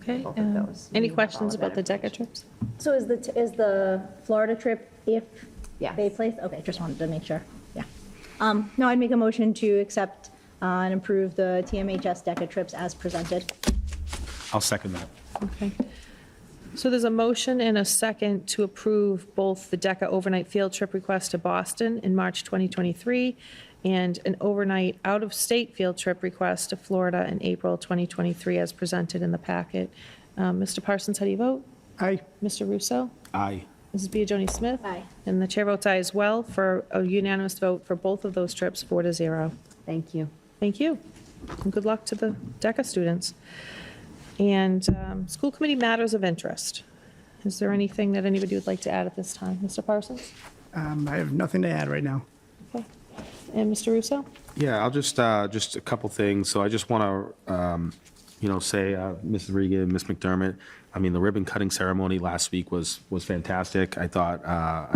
Okay. Both of those. Any You have questions all of about the that DECA trips? So is the Florida trip if Yes. they place? Okay, just wanted to make sure. Yeah. No, I'd make a motion to accept and approve the TMHS DECA trips as presented. I'll second that. Okay. So there's a motion and a second to approve both the DECA overnight field trip request to Boston in March 2023 and an overnight out-of-state field trip request to Florida in April 2023 as presented in the packet. Mr. Parsons, how do you vote? Aye. Mr. Russo? Aye. Mrs. Biagioni Smith? Aye. And the chair votes aye as well for a unanimous vote for both of those trips, 4-0. Thank you. Thank you. And good luck to the DECA students. And school committee matters of interest. Is there anything that anybody would like to add at this time? Mr. Parsons? I have nothing to add right now. Okay. And Mr. Russo? Yeah, I'll just a couple things. So I just want to, say, Mrs. Regan, Ms. McDermott, I mean, the ribbon cutting ceremony last week was fantastic. I thought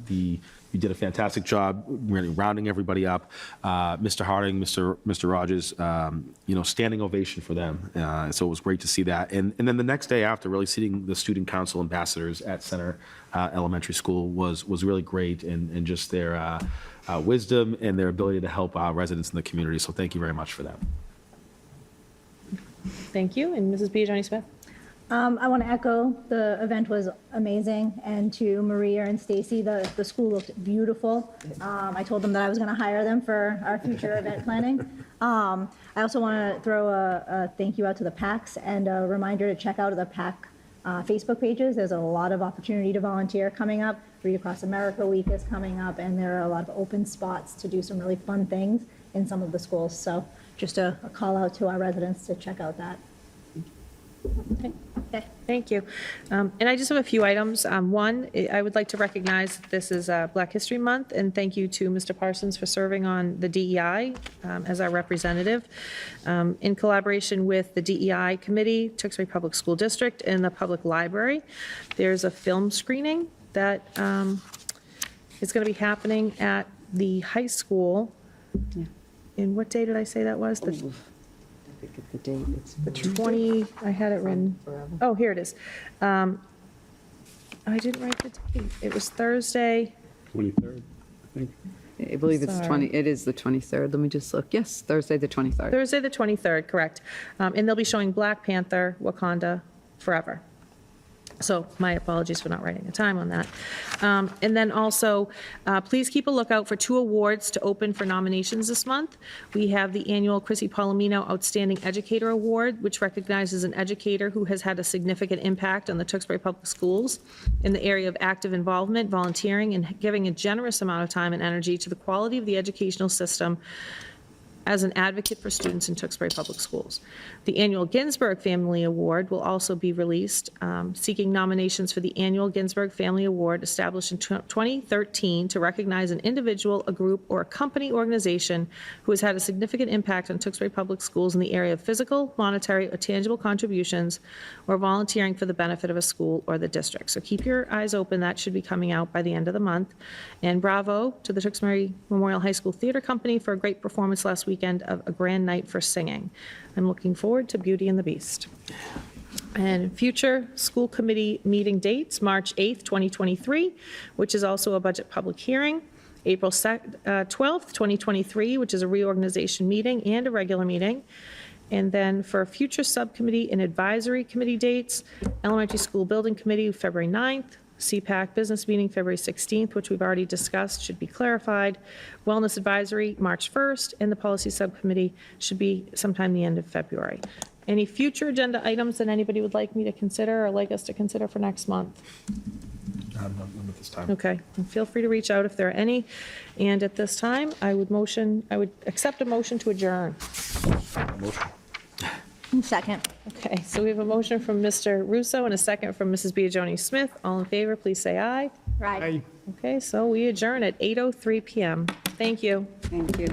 you did a fantastic job really rounding everybody up. Mr. Harding, Mr. Rogers, standing ovation for them. So it was great to see that. And then the next day after, really seeing the student council ambassadors at Center Elementary School was really great, and just their wisdom and their ability to help residents in the community. So thank you very much for that. Thank you. And Mrs. Biagioni Smith? I want to echo, the event was amazing, and to Maria and Stacy, the school looked beautiful. I told them that I was going to hire them for our future event planning. I also want to throw a thank you out to the PACs and a reminder to check out the PAC Facebook pages. There's a lot of opportunity to volunteer coming up. Read Across America Week is coming up, and there are a lot of open spots to do some really fun things in some of the schools. So just a call out to our residents to check out that. Okay. Thank you. And I just have a few items. One, I would like to recognize that this is Black History Month, and thank you to Mr. Parsons for serving on the DEI as our representative. In collaboration with the DEI Committee, Tewksbury Public School District, and the Public Library, there's a film screening that is going to be happening at the high school. Yeah. And what day did I say that was? The date, it's The 20, I had it written. Oh, here it is. I didn't write the date. It was Thursday. 23rd, I think. I believe it's Sorry. it is the 23rd. Let me just look. Yes, Thursday, the 23rd. Thursday, the 23rd, correct. And they'll be showing Black Panther, Wakanda Forever. So my apologies for not writing a time on that. And then also, please keep a lookout for 2 awards to open for nominations this month. We have the annual Chrissy Palomino Outstanding Educator Award, which recognizes an educator who has had a significant impact on the Tewksbury Public Schools in the area of active involvement, volunteering, and giving a generous amount of time and energy to the quality of the educational system as an advocate for students in Tewksbury Public Schools. The annual Ginsburg Family Award will also be released, seeking nominations for the annual Ginsburg Family Award established in 2013 to recognize an individual, a group, or a company organization who has had a significant impact on Tewksbury Public Schools in the area of physical, monetary, or tangible contributions, or volunteering for the benefit of a school or the district. So keep your eyes open. That should be coming out by the end of the month. And bravo to the Tewksbury Memorial High School Theater Company for a great performance last weekend of A Grand Night for Singing. I'm looking forward to Beauty and the Beast. And future school committee meeting dates, March 8th, 2023, which is also a budget public hearing, April 12th, 2023, which is a reorganization meeting and a regular meeting. And then for future subcommittee and advisory committee dates, Elementary School Building Committee, February 9th, CPAC Business Meeting, February 16th, which we've already discussed, should be clarified. Wellness Advisory, March 1st, and the Policy Subcommittee should be sometime the end of February. Any future agenda items that anybody would like me to consider or like us to consider for next month? None at this time. Okay, and feel free to reach out if there are any. And at this time, I would accept a motion to adjourn. Motion. Second. Okay, so we have a motion from Mr. Russo and a second from Mrs. Biagioni Smith. All in favor, please say aye. Right. Okay, so we adjourn at 8:03 PM. Thank you. Thank you.